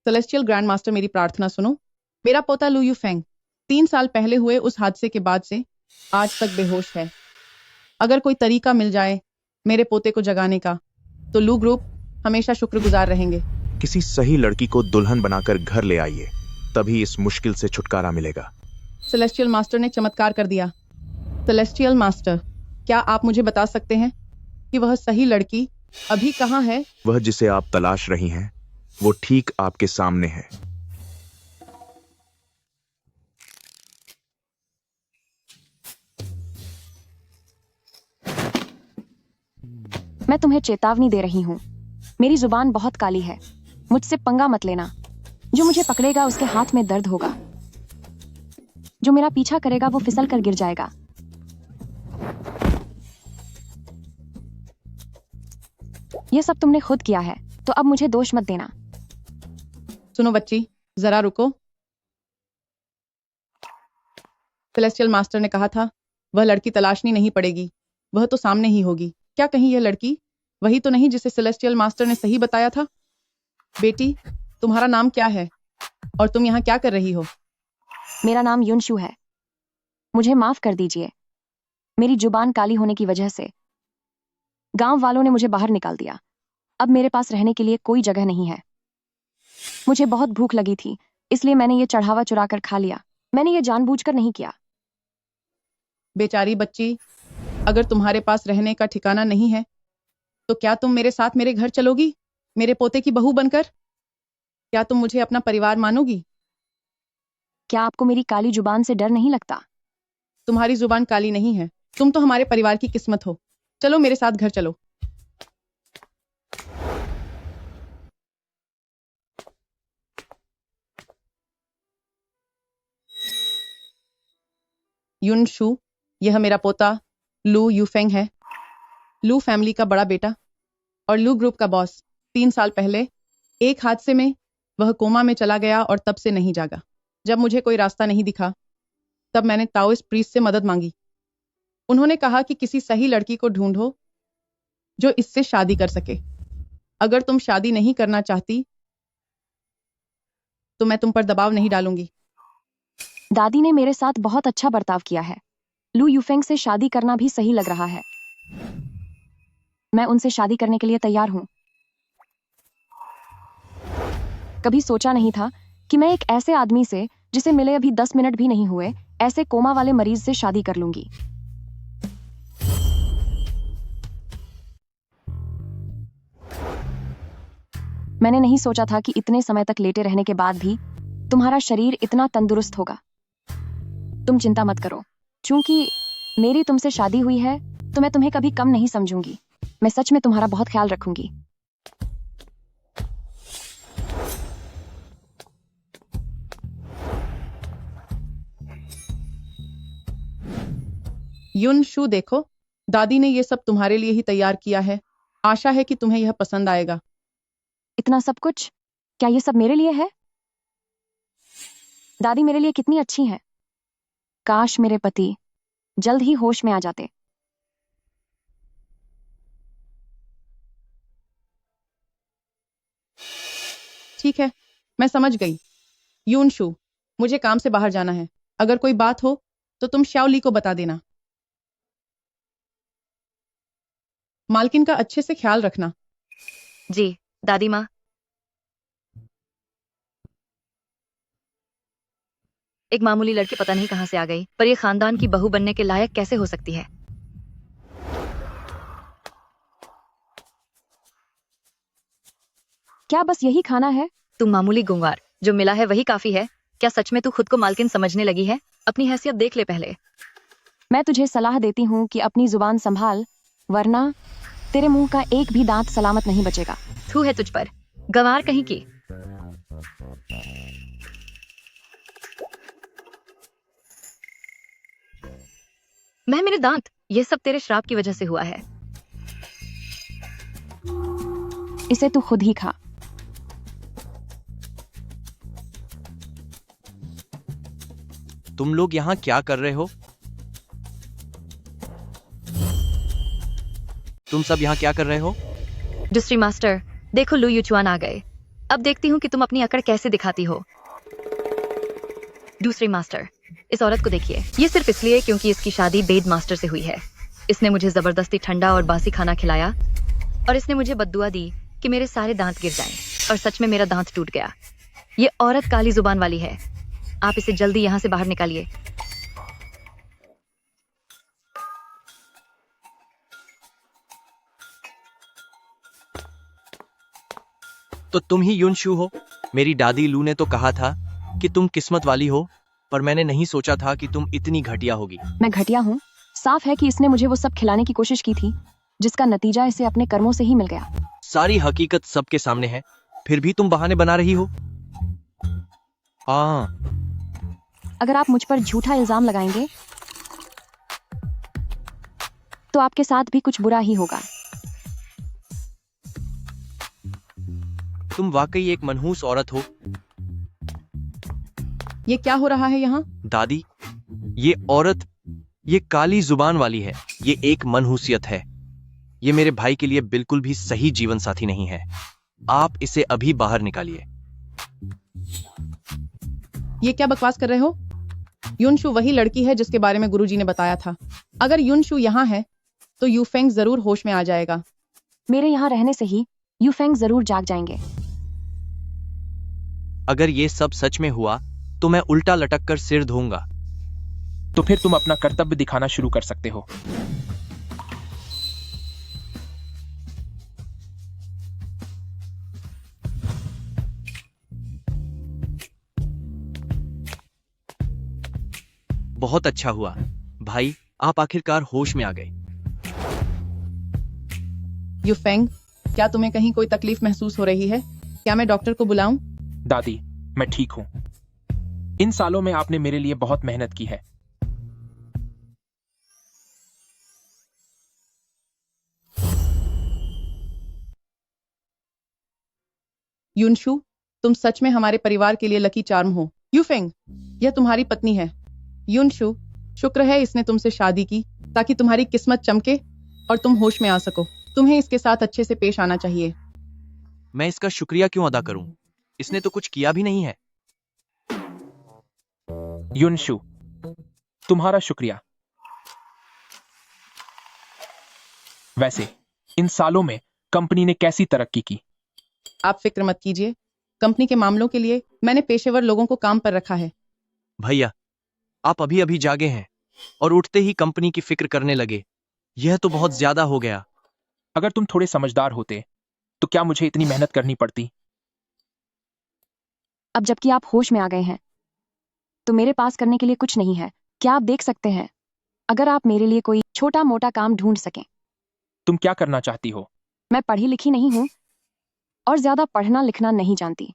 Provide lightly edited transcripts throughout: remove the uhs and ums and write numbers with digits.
Celestial grand master, मेरी प्रार्थना सुनो। मेरा पोता लू यूफेंग 3 साल पहले हुए उस हादसे के बाद से आज तक बेहोश है। अगर कोई तरीका मिल जाए मेरे पोते को जगाने का, तो लू ग्रुप हमेशा शुक्रगुजार रहेंगे। किसी सही लड़की को दुल्हन बनाकर घर ले आइए, तभी इस मुश्किल से छुटकारा मिलेगा। सेलेस्टियल मास्टर ने चमत्कार कर दिया। सेलेस्टियल मास्टर, क्या आप मुझे बता सकते हैं कि वह सही लड़की अभी कहाँ है? वह जिसे आप तलाश रही हैं, वो ठीक आपके सामने है। मैं तुम्हें चेतावनी दे रही हूँ, मेरी जुबान बहुत काली है। मुझसे पंगा मत लेना। जो मुझे पकड़ेगा उसके हाथ में दर्द होगा। जो मेरा पीछा करेगा वो फिसल कर गिर जाएगा। यह सब तुमने खुद किया है, तो अब मुझे दोष मत देना। सुनो बच्ची, जरा रुको। सेलेस्टियल मास्टर ने कहा था वह लड़की तलाशनी नहीं पड़ेगी, वह तो सामने ही होगी। क्या कहीं यह लड़की वही तो नहीं जिसे सेलेस्टियल मास्टर ने सही बताया था? बेटी, तुम्हारा नाम क्या है और तुम यहाँ क्या कर रही हो? मेरा नाम युनशु है। मुझे माफ कर दीजिए। मेरी जुबान काली होने की वजह से गांव वालों ने मुझे बाहर निकाल दिया। अब मेरे पास रहने के लिए कोई जगह नहीं है। मुझे बहुत भूख लगी थी, इसलिए मैंने ये चढ़ावा चुरा कर खा लिया। मैंने ये जानबूझकर नहीं किया। बेचारी बच्ची, अगर तुम्हारे पास रहने का ठिकाना नहीं है, तो क्या तुम मेरे साथ मेरे घर चलोगी, मेरे पोते की बहू बनकर? क्या तुम मुझे अपना परिवार मानोगी? क्या आपको मेरी काली जुबान से डर नहीं लगता? तुम्हारी जुबान काली नहीं है, तुम तो हमारे परिवार की किस्मत हो। चलो मेरे साथ घर चलो। युनशु, यह मेरा पोता लू यूफेंग है। लू फैमिली का बड़ा बेटा और लू ग्रुप का बॉस। 3 साल पहले एक हादसे में वह कोमा में चला गया और तब से नहीं जागा। जब मुझे कोई रास्ता नहीं दिखा, तब मैंने ताओइस्ट प्रीस्ट से मदद मांगी। उन्होंने कहा कि किसी सही लड़की को ढूंढो जो इससे शादी कर सके। अगर तुम शादी नहीं करना चाहती, तो मैं तुम पर दबाव नहीं डालूंगी। दादी ने मेरे साथ बहुत अच्छा बर्ताव किया है। लू यूफेंग से शादी करना भी सही लग रहा है। मैं उनसे शादी करने के लिए तैयार हूं। कभी सोचा नहीं था कि मैं एक ऐसे आदमी से, जिसे मिले अभी 10 मिनट भी नहीं हुए, ऐसे कोमा वाले मरीज से शादी कर लूंगी। मैंने नहीं सोचा था कि इतने समय तक लेटे रहने के बाद भी तुम्हारा शरीर इतना तंदुरुस्त होगा। तुम चिंता मत करो, क्योंकि मेरी तुमसे शादी हुई है, तो मैं तुम्हें कभी कम नहीं समझूंगी। मैं सच में तुम्हारा बहुत ख्याल रखूंगी। युनशु, देखो, दादी ने यह सब तुम्हारे लिए ही तैयार किया है। आशा है कि तुम्हें यह पसंद आएगा। इतना सब कुछ? क्या ये सब मेरे लिए है? दादी मेरे लिए कितनी अच्छी हैं। काश मेरे पति जल्द ही होश में आ जाते। ठीक है, मैं समझ गई। युनशु, मुझे काम से बाहर जाना है। अगर कोई बात हो तो तुम श्याओली को बता देना। मालकिन का अच्छे से ख्याल रखना। जी, दादी माँ। एक मामूली लड़की पता नहीं कहां से आ गई, पर ये खानदान की बहू बनने के लायक कैसे हो सकती है? क्या बस यही खाना है? तुम मामूली गुंगार, जो मिला है वही काफी है। क्या सच में तू खुद को मालकिन समझने लगी है? अपनी हैसियत देख ले पहले। मैं तुझे सलाह देती हूँ कि अपनी जुबान संभाल, वरना तेरे मुंह का एक भी दांत सलामत नहीं बचेगा। थू है तुझ पर, गंवार कहीं की। मेरे दांत, ये सब तेरे श्राप की वजह से हुआ है। इसे तू खुद ही खा। तुम लोग यहाँ क्या कर रहे हो? तुम सब यहाँ क्या कर रहे हो? दूसरी मास्टर, देखो लू यूचुआन आ गए। अब देखती हूँ कि तुम अपनी अकड़ कैसे दिखाती हो। दूसरी मास्टर, इस औरत को देखिए। ये सिर्फ इसलिए क्योंकि इसकी शादी बेद मास्टर से हुई है। इसने मुझे जबरदस्ती ठंडा और बासी खाना खिलाया और इसने मुझे बद्दुआ दी कि मेरे सारे दांत गिर जाएं। और सच में मेरा दांत टूट गया। ये औरत काली जुबान वाली है। आप इसे जल्दी यहाँ से बाहर निकालिए। तो तुम ही युनशु हो? मेरी दादी लू ने तो कहा था कि तुम किस्मत वाली हो, पर मैंने नहीं सोचा था कि तुम इतनी घटिया होगी। मैं घटिया हूँ? साफ है कि इसने मुझे वो सब खिलाने की कोशिश की थी जिसका नतीजा इसे अपने कर्मों से ही मिल गया। सारी हकीकत सबके सामने है, फिर भी तुम बहाने बना रही हो। हाँ, अगर आप मुझ पर झूठा इल्जाम लगाएंगे तो आपके साथ भी कुछ बुरा ही होगा। तुम वाकई एक मनहूस औरत हो। ये क्या हो रहा है यहाँ? दादी, ये औरत, ये काली जुबान वाली है। ये एक मनहूसियत है। ये मेरे भाई के लिए बिल्कुल भी सही जीवन साथी नहीं है। आप इसे अभी बाहर निकालिए। ये क्या बकवास कर रहे हो? युनशु वही लड़की है जिसके बारे में गुरुजी ने बताया था। अगर युनशु यहाँ है तो यूफेंग जरूर होश में आ जाएगा। मेरे यहाँ रहने से ही यूफेंग जरूर जाग जाएंगे। अगर ये सब सच में हुआ तो मैं उल्टा लटक कर सिर धोऊंगा। तो फिर तुम अपना कर्तव्य दिखाना शुरू कर सकते हो। बहुत अच्छा हुआ भाई, आप आखिरकार होश में आ गए। यूफेंग, क्या तुम्हें कहीं कोई तकलीफ महसूस हो रही है? क्या मैं डॉक्टर को बुलाऊं? दादी, मैं ठीक हूं। इन सालों में आपने मेरे लिए बहुत मेहनत की है। युनशु, तुम सच में हमारे परिवार के लिए लकी चार्म हो। यूफेंग, यह तुम्हारी पत्नी है। युनशु, शुक्र है इसने तुमसे शादी की ताकि तुम्हारी किस्मत चमके और तुम होश में आ सको। तुम्हें इसके साथ अच्छे से पेश आना चाहिए। मैं इसका शुक्रिया क्यों अदा करूं? इसने तो कुछ किया भी नहीं है। युनशु, तुम्हारा शुक्रिया। वैसे इन सालों में कंपनी ने कैसी तरक्की की? आप फिक्र मत कीजिए। कंपनी के मामलों के लिए मैंने पेशेवर लोगों को काम पर रखा है। भैया, आप अभी अभी जागे हैं और उठते ही कंपनी की फिक्र करने लगे। यह तो बहुत ज्यादा हो गया। अगर तुम थोड़े समझदार होते तो क्या मुझे इतनी मेहनत करनी पड़ती? अब जबकि आप होश में आ गए हैं तो मेरे पास करने के लिए कुछ नहीं है। क्या आप देख सकते हैं अगर आप मेरे लिए कोई छोटा मोटा काम ढूंढ सकें? तुम क्या करना चाहती हो? मैं पढ़ी लिखी नहीं हूं और ज्यादा पढ़ना लिखना नहीं जानती,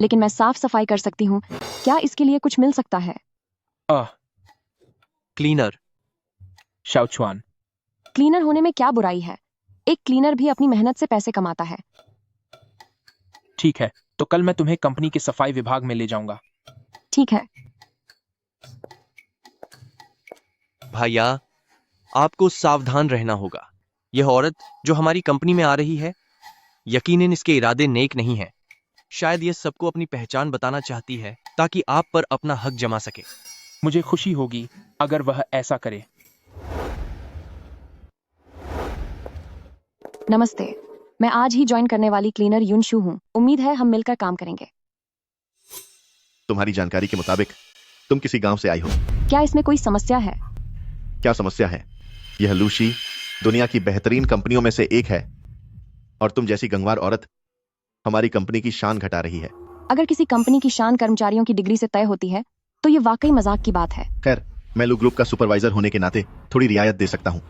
लेकिन मैं साफ सफाई कर सकती हूँ। क्या इसके लिए कुछ मिल सकता है? क्लीनर। शाओचुआन, क्लीनर होने में क्या बुराई है? एक क्लीनर भी अपनी मेहनत से पैसे कमाता है। ठीक है, तो कल मैं तुम्हें कंपनी के सफाई विभाग में ले जाऊंगा। ठीक है। भैया, आपको सावधान रहना होगा। यह औरत जो हमारी कंपनी में आ रही है, यकीनन इसके इरादे नेक नहीं है। शायद यह सबको अपनी पहचान बताना चाहती है ताकि आप पर अपना हक जमा सके। मुझे खुशी होगी अगर वह ऐसा करे। नमस्ते, मैं आज ही ज्वाइन करने वाली क्लीनर युनशु हूँ। उम्मीद है हम मिलकर काम करेंगे। तुम्हारी जानकारी के मुताबिक तुम किसी गांव से आई हो। क्या इसमें कोई समस्या है? क्या समस्या है? यह लूशी दुनिया की बेहतरीन कंपनियों में से एक है और तुम जैसी गंगवार औरत हमारी कंपनी की शान घटा रही है। अगर किसी कंपनी की शान कर्मचारियों की डिग्री से तय होती है तो ये वाकई मजाक की बात है। खैर, मैं लू ग्रुप का सुपरवाइजर होने के नाते थोड़ी रियायत दे सकता हूं,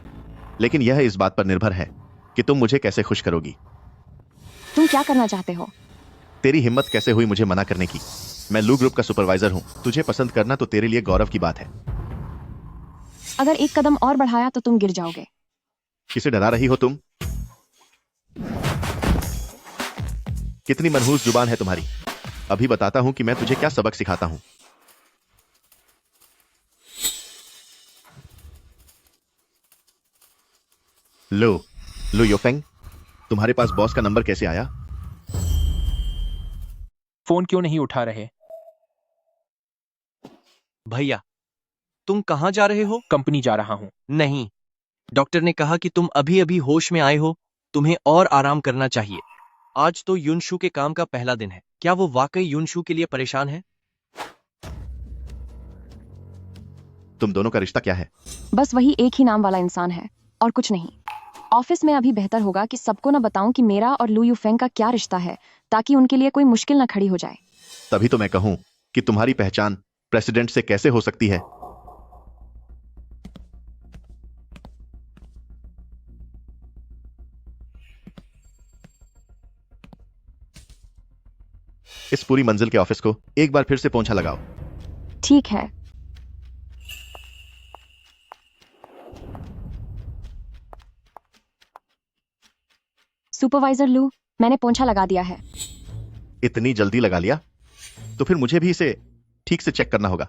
लेकिन यह इस बात पर निर्भर है कि तुम मुझे कैसे खुश करोगी। तुम क्या करना चाहते हो? तेरी हिम्मत कैसे हुई मुझे मना करने की? मैं लू ग्रुप का सुपरवाइजर हूं। तुझे पसंद करना तो तेरे लिए गौरव की बात है। अगर एक कदम और बढ़ाया तो तुम गिर जाओगे। किसे डरा रही हो तुम? कितनी मनहूस जुबान है तुम्हारी। अभी बताता हूं कि मैं तुझे क्या सबक सिखाता हूं। लो यूफेंग, तुम्हारे पास बॉस का नंबर कैसे आया? फोन क्यों नहीं उठा रहे? भैया, तुम कहाँ जा रहे हो? कंपनी जा रहा हूँ। नहीं, डॉक्टर ने कहा कि तुम अभी अभी होश में आए हो, तुम्हें और आराम करना चाहिए। आज तो युनशु के काम का पहला दिन है। क्या वो वाकई युनशु के लिए परेशान है? तुम दोनों का रिश्ता क्या है? बस वही एक ही नाम वाला इंसान है और कुछ नहीं। ऑफिस में अभी बेहतर होगा कि सबको ना बताऊं कि मेरा और लू यूफेंग का क्या रिश्ता है, ताकि उनके लिए कोई मुश्किल ना खड़ी हो जाए। तभी तो मैं कहूं कि तुम्हारी पहचान प्रेसिडेंट से कैसे हो सकती है। इस पूरी मंजिल के ऑफिस को एक बार फिर से पोंछा लगाओ। ठीक है। सुपरवाइजर लू, मैंने पोंछा लगा दिया है। इतनी जल्दी लगा लिया? तो फिर मुझे भी इसे ठीक से चेक करना होगा।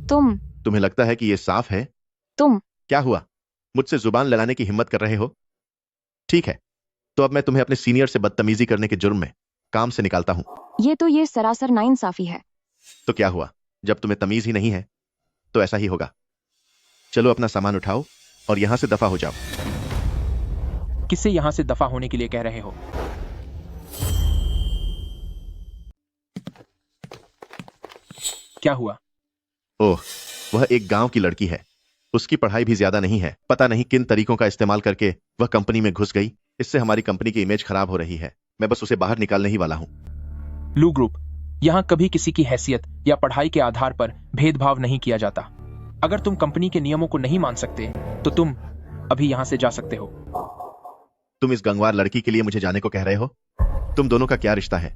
तुम्हें लगता है कि यह साफ है? तुम क्या हुआ? मुझसे जुबान लड़ाने की हिम्मत कर रहे हो? ठीक है, तो अब मैं तुम्हें अपने सीनियर से बदतमीजी करने के जुर्म में काम से निकालता हूं। ये सरासर नाइंसाफी है। तो क्या हुआ? जब तुम्हें तमीज ही नहीं है तो ऐसा ही होगा। चलो अपना सामान उठाओ और यहां से दफा हो जाओ। किससे यहां से दफा होने के लिए कह रहे हो? क्या हुआ? ओह, वह एक गांव की लड़की है। उसकी पढ़ाई भी ज्यादा नहीं है। पता नहीं किन तरीकों का इस्तेमाल करके वह कंपनी में घुस गई। इससे हमारी कंपनी की इमेज खराब हो रही है। मैं बस उसे बाहर निकालने ही वाला हूं। लू ग्रुप, यहाँ कभी किसी की हैसियत या पढ़ाई के आधार पर भेदभाव नहीं किया जाता। अगर तुम कंपनी के नियमों को नहीं मान सकते तो तुम अभी यहाँ से जा सकते हो। तुम इस गंगवार लड़की के लिए मुझे जाने को कह रहे हो? तुम दोनों का क्या रिश्ता है?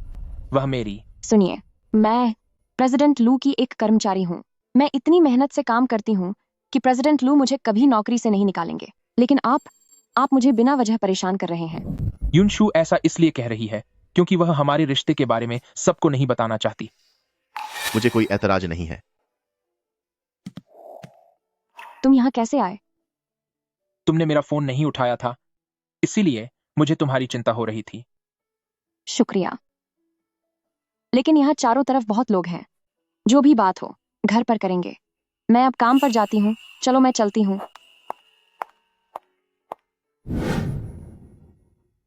वह मेरी सुनिए, मैं प्रेसिडेंट लू की एक कर्मचारी हूँ। मैं इतनी मेहनत से काम करती हूँ कि प्रेसिडेंट लू मुझे कभी नौकरी से नहीं निकालेंगे। लेकिन आप मुझे बिना वजह परेशान कर रहे हैं। युनशु ऐसा इसलिए कह रही है क्योंकि वह हमारे रिश्ते के बारे में सबको नहीं बताना चाहती। मुझे कोई ऐतराज नहीं है। तुम यहाँ कैसे आए? तुमने मेरा फोन नहीं उठाया था, इसीलिए मुझे तुम्हारी चिंता हो रही थी। शुक्रिया। लेकिन यहाँ चारों तरफ बहुत लोग हैं। जो भी बात हो घर पर करेंगे। मैं अब काम पर जाती हूँ। चलो मैं चलती हूँ।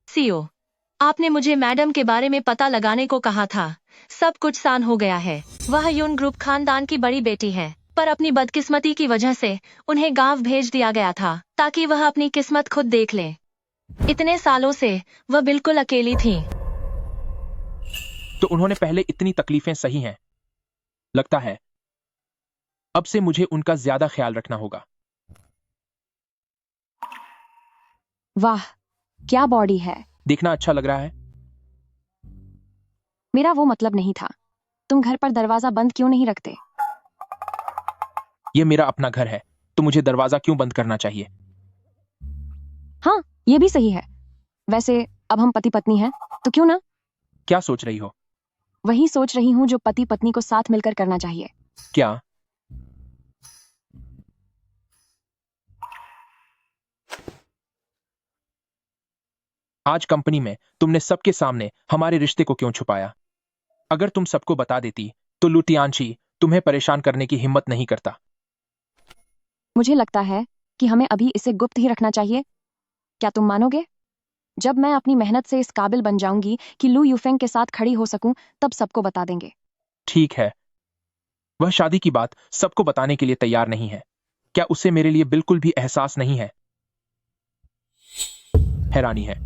सीओ, आपने मुझे मैडम के बारे में पता लगाने को कहा था। सब कुछ सान हो गया है। वह यून ग्रुप खानदान की बड़ी बेटी है, पर अपनी बदकिस्मती की वजह से उन्हें गांव भेज दिया गया था ताकि वह अपनी किस्मत खुद देख ले। इतने सालों से वह बिल्कुल अकेली थी। तो उन्होंने पहले इतनी तकलीफें सही हैं। लगता है अब से मुझे उनका ज्यादा ख्याल रखना होगा। वाह, क्या बॉडी है। देखना अच्छा लग रहा है। मेरा वो मतलब नहीं था। तुम घर पर दरवाजा बंद क्यों नहीं रखते? यह मेरा अपना घर है, तो मुझे दरवाजा क्यों बंद करना चाहिए? हाँ, ये भी सही है। वैसे अब हम पति पत्नी हैं, तो क्यों ना? क्या सोच रही हो? वही सोच रही हूँ जो पति पत्नी को साथ मिलकर करना चाहिए। क्या? आज कंपनी में तुमने सबके सामने हमारे रिश्ते को क्यों छुपाया? अगर तुम सबको बता देती तो लुटियांशी तुम्हें परेशान करने की हिम्मत नहीं करता। मुझे लगता है कि हमें अभी इसे गुप्त ही रखना चाहिए। क्या तुम मानोगे? जब मैं अपनी मेहनत से इस काबिल बन जाऊंगी कि लू यूफेंग के साथ खड़ी हो सकूं, तब सबको बता देंगे। ठीक है। वह शादी की बात सबको बताने के लिए तैयार नहीं है। क्या उसे मेरे लिए बिल्कुल भी एहसास नहीं है? हैरानी है।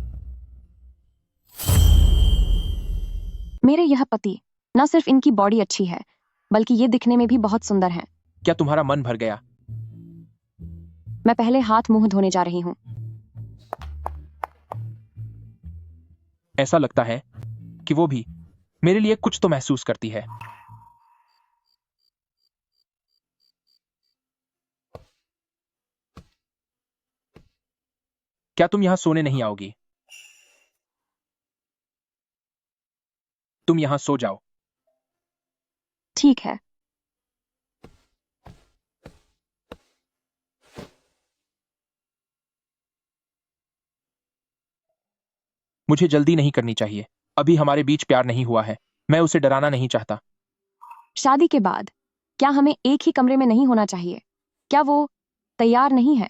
मेरे यह पति न सिर्फ इनकी बॉडी अच्छी है, बल्कि ये दिखने में भी बहुत सुंदर हैं। क्या तुम्हारा मन भर गया? मैं पहले हाथ मुंह धोने जा रही हूँ। ऐसा लगता है कि वो भी मेरे लिए कुछ तो महसूस करती है। क्या तुम यहां सोने नहीं आओगी? तुम यहां सो जाओ। ठीक है। मुझे जल्दी नहीं करनी चाहिए। अभी हमारे बीच प्यार नहीं हुआ है। मैं उसे डराना नहीं चाहता। शादी के बाद क्या हमें एक ही कमरे में नहीं होना चाहिए? क्या वो तैयार नहीं है?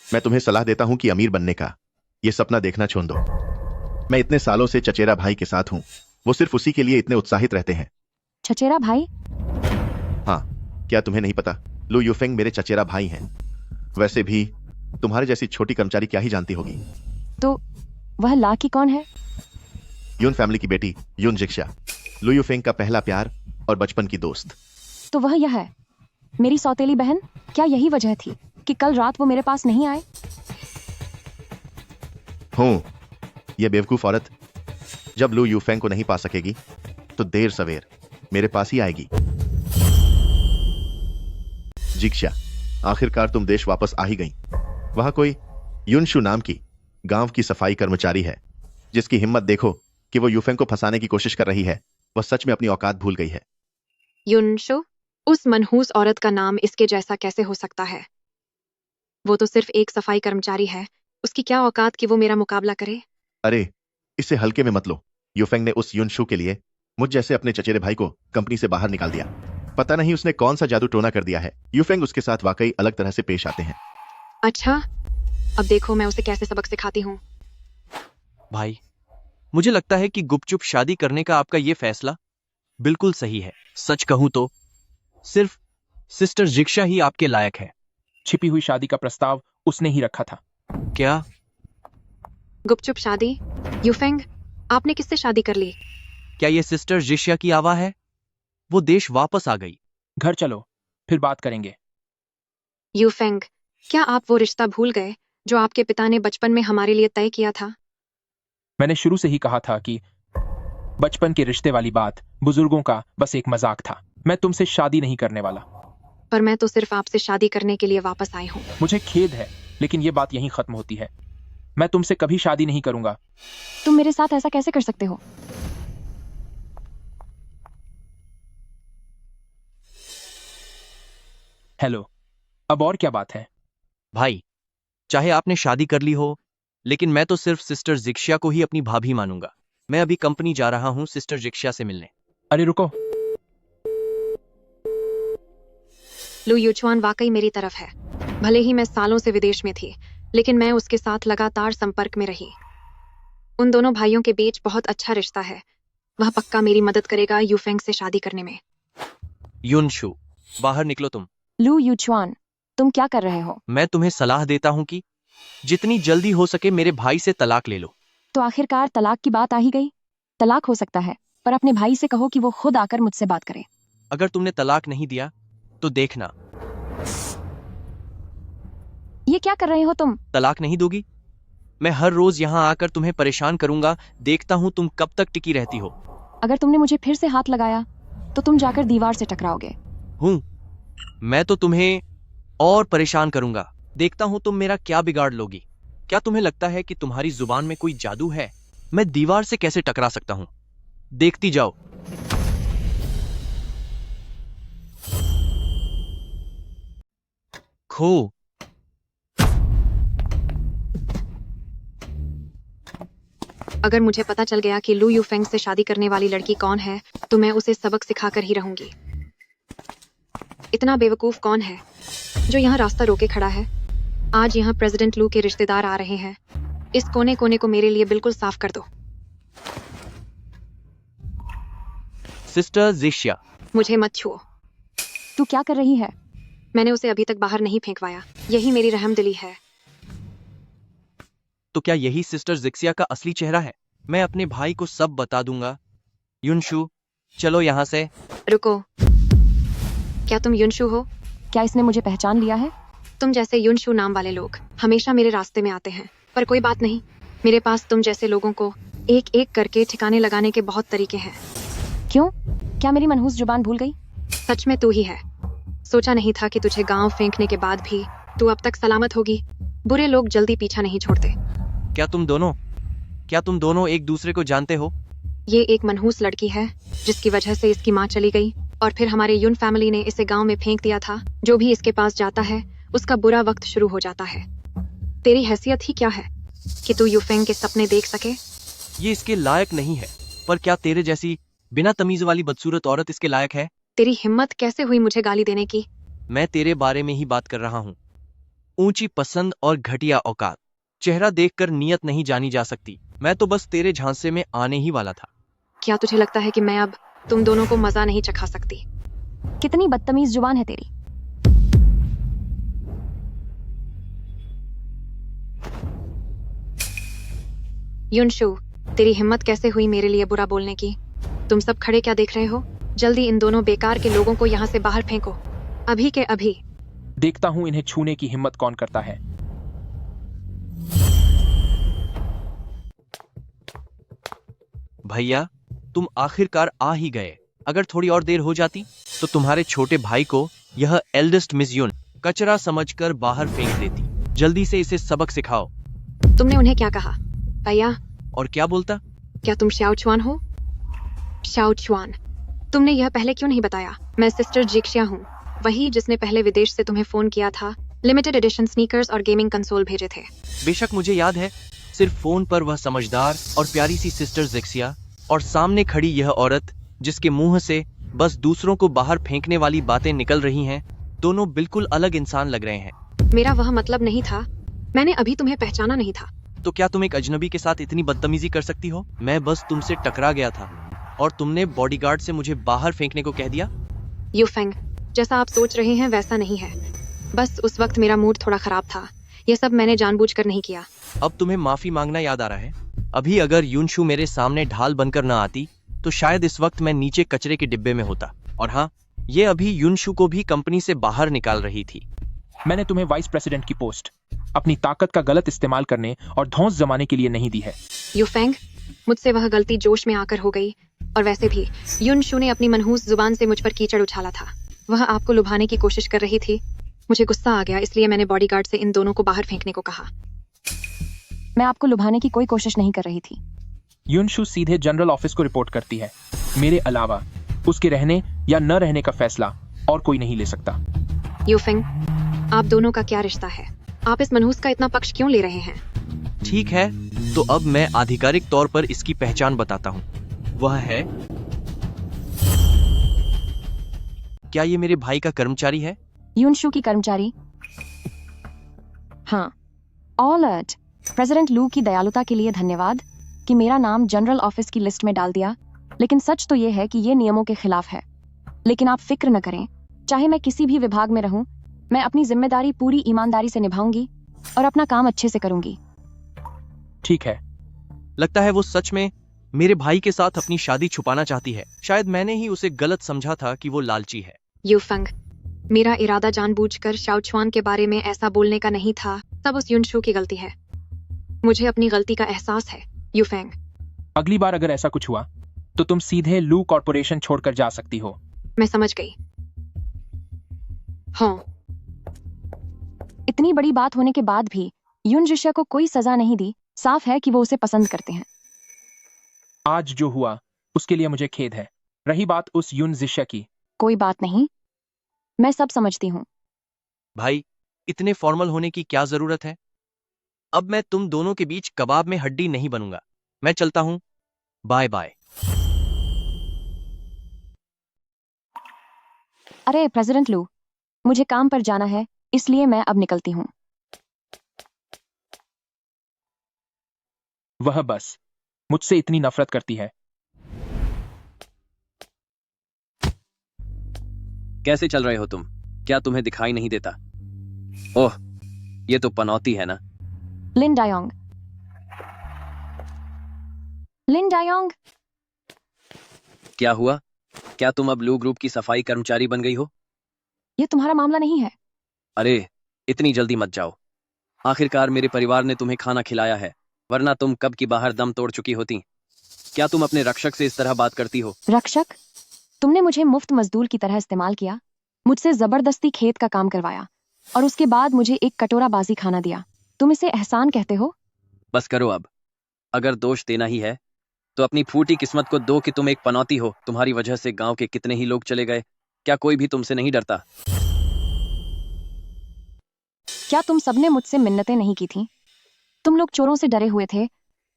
मैं तुम्हें सलाह देता हूं कि अमीर बनने का यह सपना देखना छोड़ दो। मैं इतने सालों से चचेरा भाई के साथ हूं। वो सिर्फ उसी के लिए इतने उत्साहित रहते हैं। चचेरा भाई? हाँ, क्या तुम्हें नहीं पता? लू यूफेंग मेरे चचेरा भाई हैं। वैसे भी तुम्हारे जैसी छोटी कर्मचारी क्या ही जानती होगी। तो वह ला की कौन है? यून फैमिली की बेटी यून जिक्शा, लू यूफेंग का पहला प्यार और बचपन की दोस्त। तो वह यह है, मेरी सौतेली बहन। क्या यही वजह थी कि कल रात वो मेरे पास नहीं आए? हूं, यह बेवकूफ औरत जब लू यूफेंग को नहीं पा सकेगी तो देर सवेर मेरे पास ही आएगी। जिक्शा, आखिरकार तुम देश वापस आ ही गई। वहां कोई युनशु नाम की गांव की सफाई कर्मचारी है जिसकी हिम्मत देखो कि वो यूफेंग को फंसाने की कोशिश कर रही है। वह सच में अपनी औकात भूल गई है। युनशु? उस मनहूस औरत का नाम इसके जैसा कैसे हो सकता है? वो तो सिर्फ एक सफाई कर्मचारी है। उसकी क्या औकात कि वो मेरा मुकाबला करे? अरे, इसे हल्के में मत लो। यूफेंग ने उस युनशु के लिए मुझ जैसे अपने चचेरे भाई को कंपनी से बाहर निकाल दिया। पता नहीं उसने कौन सा जादू टोना कर दिया है। यूफेंग उसके साथ वाकई अलग तरह से पेश आते हैं। अच्छा, अब देखो मैं उसे कैसे सबक सिखाती हूँ। भाई, मुझे लगता है कि गुपचुप शादी करने का आपका ये फैसला बिल्कुल सही है। सच कहूं तो सिर्फ सिस्टर जिक्शा ही आपके लायक है। छिपी हुई शादी का प्रस्ताव उसने ही रखा था। क्या? गुपचुप शादी? यूफेंग, आपने किससे शादी कर ली? क्या ये सिस्टर जिक्शा की आवा है? वो देश वापस आ गई। घर चलो, फिर बात करेंगे। यूफेंग, क्या आप वो रिश्ता भूल गए जो आपके पिता ने बचपन में हमारे लिए तय किया था? मैंने शुरू से ही कहा था कि बचपन के रिश्ते वाली बात बुजुर्गों का बस एक मजाक था। मैं तुमसे शादी नहीं करने वाला। पर मैं तो सिर्फ आपसे शादी करने के लिए वापस आई हूँ। मुझे खेद है, लेकिन ये बात यहीं खत्म होती है। मैं तुमसे कभी शादी नहीं करूंगा। तुम मेरे साथ ऐसा कैसे कर सकते हो? हेलो, अब और क्या बात है? भाई, चाहे आपने शादी कर ली हो, लेकिन मैं तो सिर्फ सिस्टर जिक्शा को ही अपनी भाभी मानूंगा। मैं अभी कंपनी जा रहा हूं सिस्टर जिक्शा से मिलने। अरे रुको, लू यूचुआन वाकई मेरी तरफ है। भले ही मैं सालों से विदेश में थी, लेकिन मैं उसके साथ लगातार संपर्क में रही। उन दोनों भाइयों के बीच बहुत अच्छा रिश्ता है। वह पक्का मेरी मदद करेगा यूफेंग से शादी करने में। युनशु, बाहर निकलो तुम। लू यूचुआन, तुम क्या कर रहे हो? मैं तुम्हें सलाह देता हूं कि जितनी जल्दी हो सके मेरे भाई से तलाक ले लो। तो आखिरकार तलाक की बात आ ही गई। तलाक हो सकता है, पर अपने भाई से कहो कि वो खुद आकर मुझसे बात करे। अगर तुमने तलाक नहीं दिया तो देखना। ये क्या कर रहे हो तुम? तलाक नहीं दोगी? मैं हर रोज यहाँ आकर तुम्हें परेशान करूंगा। देखता हूँ तुम कब तक टिकी रहती हो। अगर तुमने मुझे फिर से हाथ लगाया तो तुम जाकर दीवार से टकराओगे। हूँ, मैं तो तुम्हें और परेशान करूंगा। देखता हूँ तुम मेरा क्या बिगाड़ लोगी। क्या तुम्हें लगता है कि तुम्हारी जुबान में कोई जादू है? मैं दीवार से कैसे टकरा सकता हूँ? देखती जाओ। खो। अगर मुझे पता चल गया कि लू यूफेंग से शादी करने वाली लड़की कौन है, तो मैं उसे सबक सिखाकर ही रहूंगी। इतना बेवकूफ कौन है जो यहाँ रास्ता रोके खड़ा है? आज यहाँ प्रेसिडेंट लू के रिश्तेदार आ रहे हैं। इस कोने कोने को मेरे लिए बिल्कुल साफ कर दो। सिस्टर जिक्शा, मुझे मत छुओ। तू क्या कर रही है? मैंने उसे अभी तक बाहर नहीं फेंकवाया। यही मेरी रहमदिली है। तो क्या यही सिस्टर जिक्सिया का असली चेहरा है? मैं अपने भाई को सब बता दूंगा। युनशु, चलो यहाँ से। रुको, क्या तुम युनशु हो? क्या इसने मुझे पहचान लिया है? तुम जैसे युनशु नाम वाले लोग हमेशा मेरे रास्ते में आते हैं, पर कोई बात नहीं। मेरे पास तुम जैसे लोगों को एक एक करके ठिकाने लगाने के बहुत तरीके हैं। क्यों? क्या मेरी मनहूस जुबान भूल गई? सच में तू ही है। सोचा नहीं था कि तुझे गांव फेंकने के बाद भी तू अब तक सलामत होगी। बुरे लोग जल्दी पीछा नहीं छोड़ते। क्या क्या तुम दोनों एक दूसरे को जानते हो? ये एक मनहूस लड़की है जिसकी वजह से इसकी माँ चली गई और फिर हमारे युन फैमिली ने इसे गांव में फेंक दिया था। जो भी इसके पास जाता है उसका बुरा वक्त शुरू हो जाता है। तेरी हैसियत ही क्या है कि तू यूफेंग के सपने देख सके? ये इसके लायक नहीं है, पर क्या तेरे जैसी बिना तमीज वाली बदसूरत औरत इसके लायक है? तेरी हिम्मत कैसे हुई मुझे गाली देने की? मैं तेरे बारे में ही बात कर रहा हूँ। ऊंची पसंद और घटिया औकात, चेहरा देखकर नियत नहीं जानी जा सकती। मैं तो बस तेरे झांसे में आने ही वाला था। क्या तुझे लगता है कि मैं अब तुम दोनों को मजा नहीं चखा सकती? कितनी बदतमीज जुबान है तेरी। युनशु, तेरी हिम्मत कैसे हुई मेरे लिए बुरा बोलने की? तुम सब खड़े क्या देख रहे हो? जल्दी इन दोनों बेकार के लोगों को यहाँ से बाहर फेंको, अभी के अभी। देखता हूं इन्हें छूने की हिम्मत कौन करता है। भैया, तुम आखिरकार आ ही गए। अगर थोड़ी और देर हो जाती तो तुम्हारे छोटे भाई को यह एल्डेस्ट मिस युन कचरा समझकर बाहर फेंक देती। जल्दी से इसे सबक सिखाओ। तुमने उन्हें क्या कहा भैया? और क्या बोलता? क्या तुम शाओ चुआन हो? शाओ चुआन, तुमने यह पहले क्यों नहीं बताया? मैं सिस्टर जिक्शिया हूँ, वही जिसने पहले विदेश से तुम्हें फोन किया था, लिमिटेड एडिशन स्नीकर्स और गेमिंग कंसोल भेजे थे। बेशक मुझे याद है। सिर्फ फोन पर वह समझदार और प्यारी सी सिस्टर जिक्सिया और सामने खड़ी यह औरत जिसके मुंह से बस दूसरों को बाहर फेंकने वाली बातें निकल रही हैं, दोनों बिल्कुल अलग इंसान लग रहे हैं। मेरा वह मतलब नहीं था, मैंने अभी तुम्हें पहचाना नहीं था। तो क्या तुम एक अजनबी के साथ इतनी बदतमीजी कर सकती हो? मैं बस तुमसे टकरा गया था और तुमने बॉडीगार्ड से मुझे बाहर फेंकने को कह दिया। यूफेंग, जैसा आप सोच रहे हैं वैसा नहीं है। बस उस वक्त मेरा मूड थोड़ा खराब था। यह सब मैंने जानबूझकर नहीं किया। अब तुम्हें माफी मांगना याद आ रहा है? अभी अगर युनशु मेरे सामने ढाल बनकर न आती तो शायद इस वक्त मैं नीचे कचरे के डिब्बे में होता। और हाँ, ये अभी युनशु को भी कंपनी से बाहर निकाल रही थी। मैंने तुम्हें वाइस प्रेसिडेंट की पोस्ट अपनी ताकत का गलत इस्तेमाल करने और धौंस जमाने के लिए नहीं दी है। यूफेंग, मुझसे वह गलती जोश में आकर हो गई। और वैसे भी युनशु ने अपनी मनहूस जुबान से मुझ पर कीचड़ उछाला था। वह आपको लुभाने की कोशिश कर रही थी। मुझे गुस्सा आ गया, इसलिए मैंने बॉडीगार्ड से इन दोनों को बाहर फेंकने को कहा। मैं आपको लुभाने की कोई कोशिश नहीं कर रही थी। युनशु सीधे जनरल ऑफिस को रिपोर्ट करती है। मेरे अलावा उसके रहने या न रहने का फैसला और कोई नहीं ले सकता। यूफेंग, आप दोनों का क्या रिश्ता है? आप इस मनहूस का इतना पक्ष क्यों ले रहे हैं? ठीक है, तो अब मैं आधिकारिक तौर पर इसकी पहचान बताता हूँ। वह है, क्या ये मेरे भाई का कर्मचारी है? युनशु की कर्मचारी? हाँ। ऑलर्ट, प्रेसिडेंट लू की दयालुता के लिए धन्यवाद कि मेरा नाम जनरल ऑफिस की लिस्ट में डाल दिया, लेकिन सच तो ये है कि ये नियमों के खिलाफ है। लेकिन आप फिक्र न करें, चाहे मैं किसी भी विभाग में रहूं, मैं अपनी जिम्मेदारी पूरी ईमानदारी से निभाऊंगी और अपना काम अच्छे से करूंगी। ठीक है। लगता है वो सच में मेरे भाई के साथ अपनी शादी छुपाना चाहती है। शायद मैंने ही उसे गलत समझा था कि वो लालची है। यूफेंग, मेरा इरादा जानबूझकर शाओ चुआन के बारे में ऐसा बोलने का नहीं था। सब उस युनशु की गलती है। मुझे अपनी गलती का एहसास है। यूफेंग, अगली बार अगर ऐसा कुछ हुआ तो तुम सीधे लू कॉर्पोरेशन छोड़कर जा सकती हो। मैं समझ गई। हाँ। इतनी बड़ी बात होने के बाद भी युन जिशिया को कोई सजा नहीं दी। साफ है कि वो उसे पसंद करते हैं। आज जो हुआ उसके लिए मुझे खेद है। रही बात उस युन जिशिया की, कोई बात नहीं, मैं सब समझती हूँ। भाई, इतने फॉर्मल होने की क्या जरूरत है? अब मैं तुम दोनों के बीच कबाब में हड्डी नहीं बनूंगा। मैं चलता हूं। Bye bye. अरे प्रेसिडेंट लू, मुझे काम पर जाना है, इसलिए मैं अब निकलती हूँ। वह बस मुझसे इतनी नफरत करती है। कैसे चल रहे हो तुम? क्या तुम्हें दिखाई नहीं देता? ओह, ये तो पनौती है ना। लिन डायोंग। लिन डायोंग, क्या हुआ? क्या तुम अब लू ग्रुप की सफाई कर्मचारी बन गई हो? ये तुम्हारा मामला नहीं है। अरे, इतनी जल्दी मत जाओ। आखिरकार मेरे परिवार ने तुम्हें खाना खिलाया है, वरना तुम कब की बाहर दम तोड़ चुकी होती। क्या तुम अपने रक्षक से इस तरह बात करती हो? रक्षक? तुमने मुझे मुफ्त मजदूर की तरह इस्तेमाल किया, मुझसे जबरदस्ती खेत का काम करवाया और उसके बाद मुझे एक कटोरा बासी खाना दिया। तुम इसे एहसान कहते हो? बस करो अब। अगर दोष देना ही है तो अपनी फूटी किस्मत को दो कि तुम एक पनौती हो। तुम्हारी वजह से गांव के कितने ही लोग चले गए। क्या कोई भी तुमसे नहीं डरता? क्या तुम सबने मुझसे मिन्नतें नहीं की थीं? तुम लोग चोरों से डरे हुए थे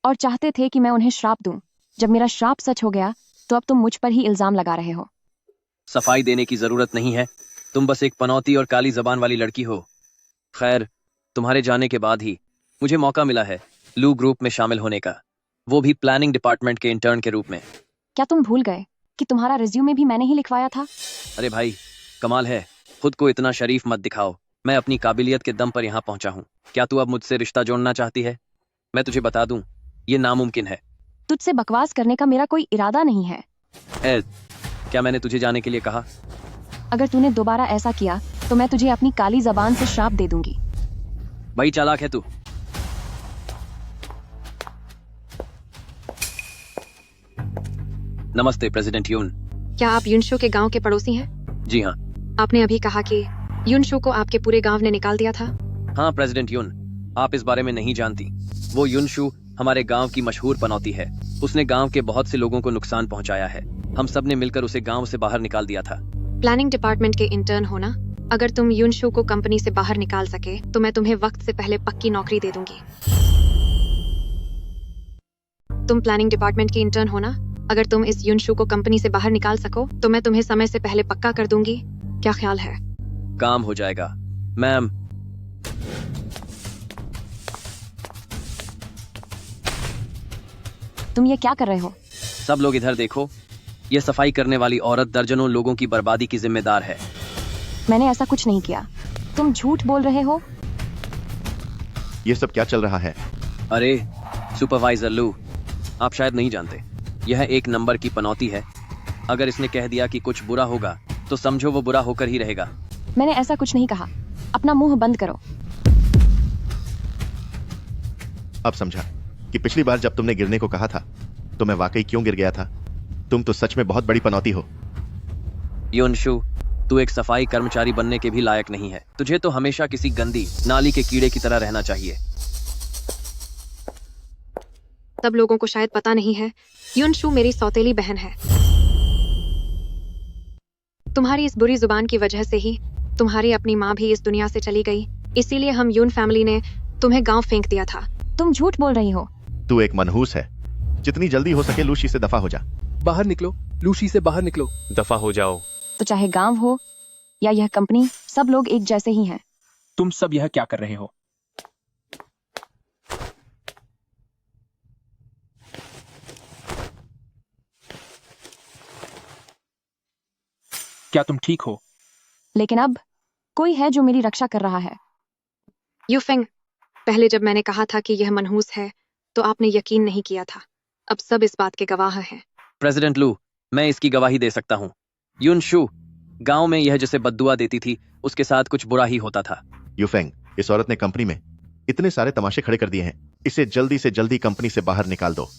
और चाहते थे कि मैं उन्हें श्राप दूं। जब मेरा श्राप सच हो गया तो अब तुम मुझ पर ही इल्जाम लगा रहे हो। सफाई देने की जरूरत नहीं है, तुम बस एक पनौती और काली जबान वाली लड़की हो। खैर, तुम्हारे जाने के बाद ही मुझे मौका मिला है लू ग्रुप में शामिल होने का, वो भी प्लानिंग डिपार्टमेंट के इंटर्न के रूप में। क्या तुम भूल गए कि तुम्हारा रिज्यूमे भी मैंने ही लिखवाया था? अरे भाई, कमाल है, खुद को इतना शरीफ मत दिखाओ। मैं अपनी काबिलियत के दम पर यहाँ पहुंचा हूँ। क्या तू अब मुझसे रिश्ता जोड़ना चाहती है? मैं तुझे बता दूं, ये नामुमकिन है। तुझसे बकवास करने का मेरा कोई इरादा नहीं है। क्या मैंने तुझे जाने के लिए कहा? अगर तूने दोबारा ऐसा किया तो मैं तुझे अपनी काली जबान से श्राप दे दूंगी। भाई चालाक है तू। नमस्ते प्रेसिडेंट यून। क्या आप युनशु के गांव के पड़ोसी हैं? जी हाँ। आपने अभी कहा कि युनशु को आपके पूरे गांव ने निकाल दिया था। हाँ प्रेसिडेंट यून, आप इस बारे में नहीं जानती। वो युनशु हमारे गांव की मशहूर पनौती है। उसने गांव के बहुत से लोगों को नुकसान पहुंचाया है। हम सब ने मिलकर उसे गांव से बाहर निकाल दिया था। प्लानिंग डिपार्टमेंट के इंटर्न होना, अगर तुम युनशु को कंपनी से बाहर निकाल सके तो मैं तुम्हें वक्त से पहले पक्की नौकरी दे दूंगी। तुम प्लानिंग डिपार्टमेंट की इंटर्न होना, अगर तुम इस युनशु को कंपनी से बाहर निकाल सको तो मैं तुम्हें समय से पहले पक्का कर दूंगी। क्या ख्याल है? काम हो जाएगा मैम। तुम ये क्या कर रहे हो? सब लोग इधर देखो, ये सफाई करने वाली औरत दर्जनों लोगों की बर्बादी की जिम्मेदार है। मैंने ऐसा कुछ नहीं किया। तुम झूठ बोल रहे हो। ये सब क्या चल रहा है? अरे सुपरवाइजर लू, आप शायद नहीं जानते, यह एक नंबर की पनौती है। अगर इसने कह दिया कि कुछ बुरा होगा तो समझो वो बुरा होकर ही रहेगा। मैंने ऐसा कुछ नहीं कहा। अपना मुंह बंद करो। अब समझा कि पिछली बार जब तुमने गिरने को कहा था तो मैं वाकई क्यों गिर गया था। तुम तो सच में बहुत बड़ी पनौती हो। युनशु, तू एक सफाई कर्मचारी बनने के भी लायक नहीं है। तुझे तो हमेशा किसी गंदी नाली के कीड़े की तरह रहना चाहिए। सब लोगों को शायद पता नहीं है, युनशु मेरी सौतेली बहन है। तुम्हारी इस बुरी जुबान की वजह से ही तुम्हारी अपनी माँ भी इस दुनिया से चली गई। इसीलिए हम यून फैमिली ने तुम्हें गांव फेंक दिया था। तुम झूठ बोल रही हो। तू एक मनहूस है। जितनी जल्दी हो सके लूशी से दफा हो जा। बाहर निकलो, लूशी से बाहर निकलो। दफा हो जाओ। तो चाहे गांव हो या यह कंपनी, सब लोग एक जैसे ही हैं। तुम सब यह क्या कर रहे हो? क्या तुम ठीक हो? लेकिन अब कोई है जो मेरी रक्षा कर रहा है। यूफेंग, पहले जब मैंने कहा था कि यह मनहूस है तो आपने यकीन नहीं किया था। अब सब इस बात के गवाह हैं। प्रेसिडेंट लू, मैं इसकी गवाही दे सकता हूँ। युनशु, गांव में यह जिसे बद्दुआ देती थी उसके साथ कुछ बुरा ही होता था। यूफेंग, इस औरत ने कंपनी में इतने सारे तमाशे खड़े कर दिए हैं। इसे जल्दी से जल्दी कंपनी से बाहर निकाल दो।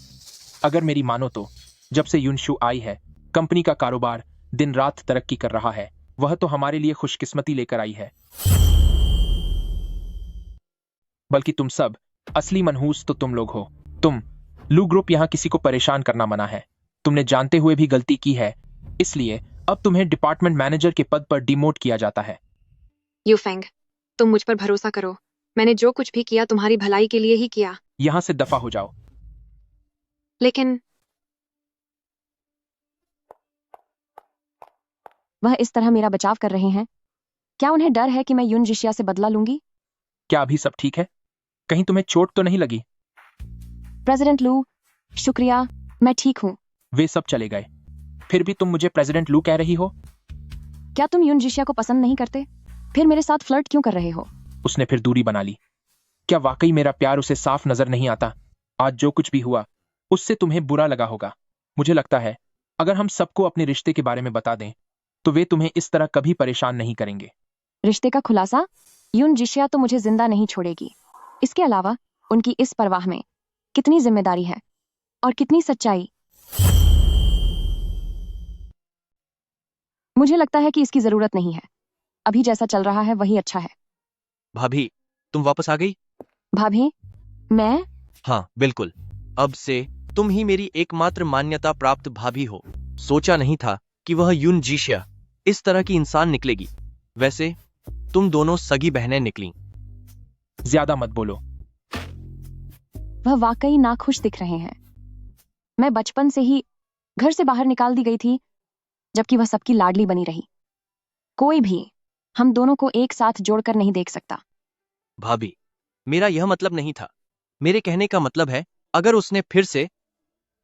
अगर मेरी मानो तो जब से युनशु आई है कंपनी का कारोबार दिन रात तरक्की कर रहा है। वह तो हमारे लिए खुशकिस्मती लेकर आई है। बल्कि तुम सब असली मनहूस तो तुम लोग हो। तुम लू ग्रुप यहाँ किसी को परेशान करना मना है। तुमने जानते हुए भी गलती की है, इसलिए अब तुम्हें डिपार्टमेंट मैनेजर के पद पर डिमोट किया जाता है। यूफेंग, तुम मुझ पर भरोसा करो। मैंने जो कुछ भी किया तुम्हारी भलाई के लिए ही किया। यहाँ से दफा हो जाओ। लेकिन वह इस तरह मेरा बचाव कर रहे हैं। क्या उन्हें डर है कि मैं युन जिशिया से बदला लूंगी? क्या अभी सब ठीक है? कहीं तुम्हें चोट तो नहीं लगी? प्रेसिडेंट लू, शुक्रिया, मैं ठीक हूँ। वे सब चले गए, फिर भी तुम मुझे प्रेसिडेंट लू कह रही हो। क्या तुम युन जिशिया को पसंद नहीं करते? फिर मेरे साथ फ्लर्ट क्यों कर रहे हो? उसने फिर दूरी बना ली। क्या वाकई मेरा प्यार उसे साफ नजर नहीं आता? आज जो कुछ भी हुआ उससे तुम्हें बुरा लगा होगा। मुझे लगता है अगर हम सबको अपने रिश्ते के बारे में बता दें तो वे तुम्हें इस तरह कभी परेशान नहीं करेंगे। रिश्ते का खुलासा? युन जिशिया तो मुझे जिंदा नहीं छोड़ेगी। इसके अलावा उनकी इस परवाह में कितनी जिम्मेदारी है और कितनी सच्चाई। मुझे लगता है कि इसकी जरूरत नहीं है। अभी जैसा चल रहा है वही अच्छा है। भाभी, तुम वापस आ गई? भाभी? मैं? हाँ बिल्कुल। अब से तुम ही मेरी एकमात्र मान्यता प्राप्त भाभी हो। सोचा नहीं था कि वह यून जीशिया इस तरह की इंसान निकलेगी। वैसे तुम दोनों सगी बहनें निकली। ज्यादा मत बोलो। वह वाकई नाखुश दिख रहे हैं। मैं बचपन से ही घर से बाहर निकाल दी गई थी, जबकि वह सबकी लाडली बनी रही। कोई भी हम दोनों को एक साथ जोड़कर नहीं देख सकता। भाभी, मेरा यह मतलब नहीं था। मेरे कहने का मतलब है, अगर उसने फिर से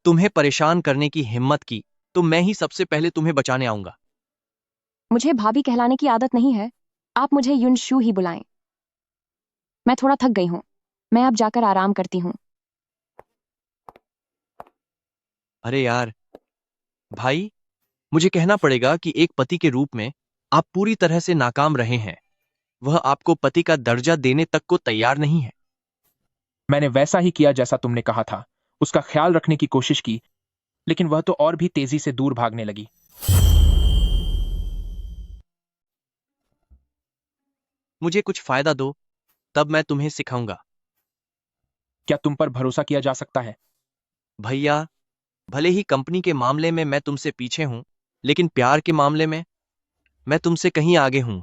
तुम्हें परेशान करने की हिम्मत की तो मैं ही सबसे पहले तुम्हें बचाने आऊंगा। मुझे भाभी कहलाने की आदत नहीं है। आप मुझे युनशु ही बुलाएं। मैं थोड़ा थक गई हूं। मैं अब जाकर आराम करती हूं। अरे यार भाई, मुझे कहना पड़ेगा कि एक पति के रूप में आप पूरी तरह से नाकाम रहे हैं। वह आपको पति का दर्जा देने तक को तैयार नहीं है। मैंने वैसा ही किया जैसा तुमने कहा था। उसका ख्याल रखने की कोशिश की, लेकिन वह तो और भी तेजी से दूर भागने लगी। मुझे कुछ फायदा दो, तब मैं तुम्हें सिखाऊंगा। क्या तुम पर भरोसा किया जा सकता है? भैया, भले ही कंपनी के मामले में मैं तुमसे पीछे हूं, लेकिन प्यार के मामले में मैं तुमसे कहीं आगे हूं।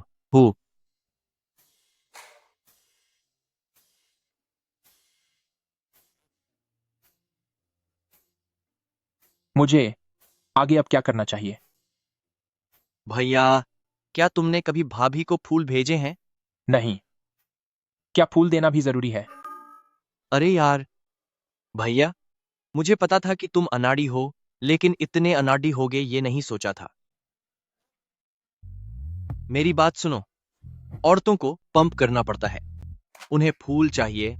मुझे आगे अब क्या करना चाहिए? भैया, क्या तुमने कभी भाभी को फूल भेजे हैं? नहीं। क्या फूल देना भी जरूरी है? अरे यार भैया, मुझे पता था कि तुम अनाड़ी हो, लेकिन इतने अनाड़ी होगे ये नहीं सोचा था। मेरी बात सुनो, औरतों को पंप करना पड़ता है। उन्हें फूल चाहिए,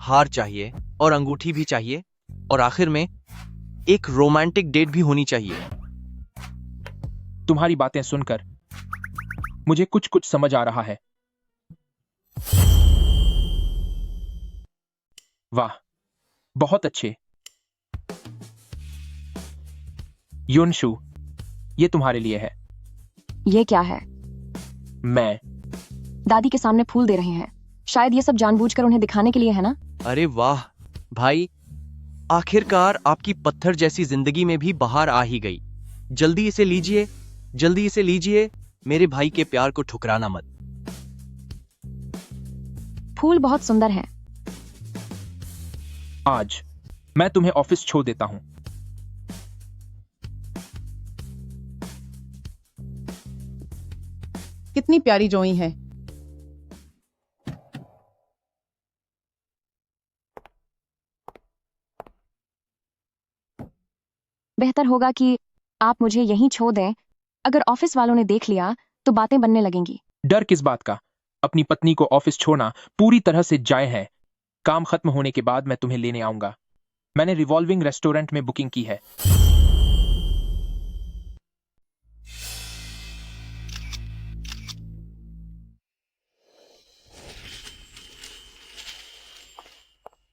हार चाहिए और अंगूठी भी चाहिए, और आखिर में एक रोमांटिक डेट भी होनी चाहिए। तुम्हारी बातें सुनकर मुझे कुछ कुछ समझ आ रहा है। वाह, बहुत अच्छे। युनशु, ये तुम्हारे लिए है। ये क्या है? मैं दादी के सामने फूल दे रहे हैं। शायद ये सब जानबूझकर उन्हें दिखाने के लिए है ना? अरे वाह भाई, आखिरकार आपकी पत्थर जैसी जिंदगी में भी बाहर आ ही गई। जल्दी इसे लीजिए, जल्दी इसे लीजिए। मेरे भाई के प्यार को ठुकराना मत। फूल बहुत सुंदर हैं। आज मैं तुम्हें ऑफिस छोड़ देता हूं। कितनी प्यारी जोई है। बेहतर होगा कि आप मुझे यहीं छोड़ दें। अगर ऑफिस वालों ने देख लिया तो बातें बनने लगेंगी। डर किस बात का? अपनी पत्नी को ऑफिस छोड़ना पूरी तरह से जायज है। काम खत्म होने के बाद मैं तुम्हें लेने आऊंगा। मैंने रिवॉल्विंग रेस्टोरेंट में बुकिंग की है।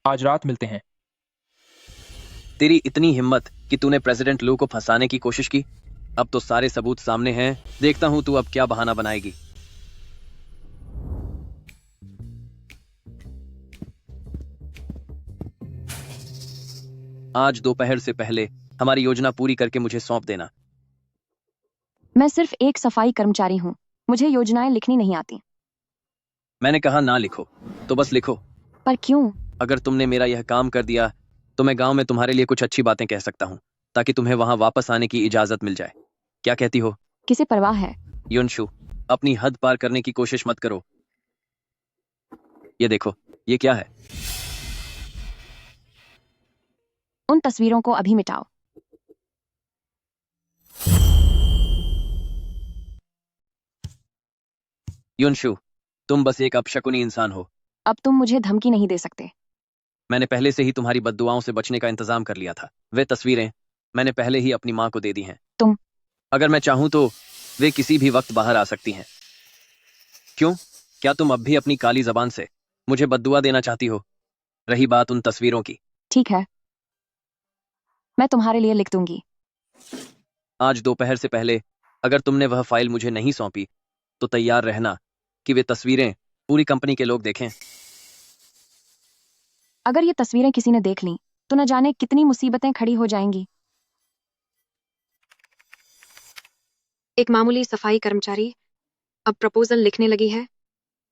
आज रात मिलते हैं। तेरी इतनी हिम्मत कि तूने प्रेसिडेंट लू को फंसाने की कोशिश की। अब तो सारे सबूत सामने हैं। देखता हूं तू अब क्या बहाना बनाएगी। आज दोपहर से पहले हमारी योजना पूरी करके मुझे सौंप देना। मैं सिर्फ एक सफाई कर्मचारी हूँ। मुझे योजनाएं लिखनी नहीं आती। मैंने कहा ना लिखो तो बस लिखो। पर क्यों? अगर तुमने मेरा यह काम कर दिया तो मैं गांव में तुम्हारे लिए कुछ अच्छी बातें कह सकता हूं, ताकि तुम्हें वहां वापस आने की इजाजत मिल जाए। क्या कहती हो? किसे परवाह है? युनशु, अपनी हद पार करने की कोशिश मत करो। ये देखो, ये क्या है? उन तस्वीरों को अभी मिटाओ। युनशु, तुम बस एक अपशकुनी इंसान हो। अब तुम मुझे धमकी नहीं दे सकते। मैंने पहले से ही तुम्हारी बद्दुआओं से बचने का इंतजाम कर लिया था। वे तस्वीरें मैंने पहले ही अपनी माँ को दे दी हैं। तुम? अगर मैं चाहूं तो वे किसी भी वक्त बाहर आ सकती हैं। क्यों? क्या तुम अब भी अपनी काली जबान से मुझे बद्दुआ देना चाहती हो? रही बात उन तस्वीरों की, ठीक है, मैं तुम्हारे लिए लिख दूंगी। आज दोपहर से पहले अगर तुमने वह फाइल मुझे नहीं सौंपी तो तैयार रहना कि वे तस्वीरें पूरी कंपनी के लोग देखें। अगर ये तस्वीरें किसी ने देख लीं तो न जाने कितनी मुसीबतें खड़ी हो जाएंगी। एक मामूली सफाई कर्मचारी अब प्रपोजल लिखने लगी है।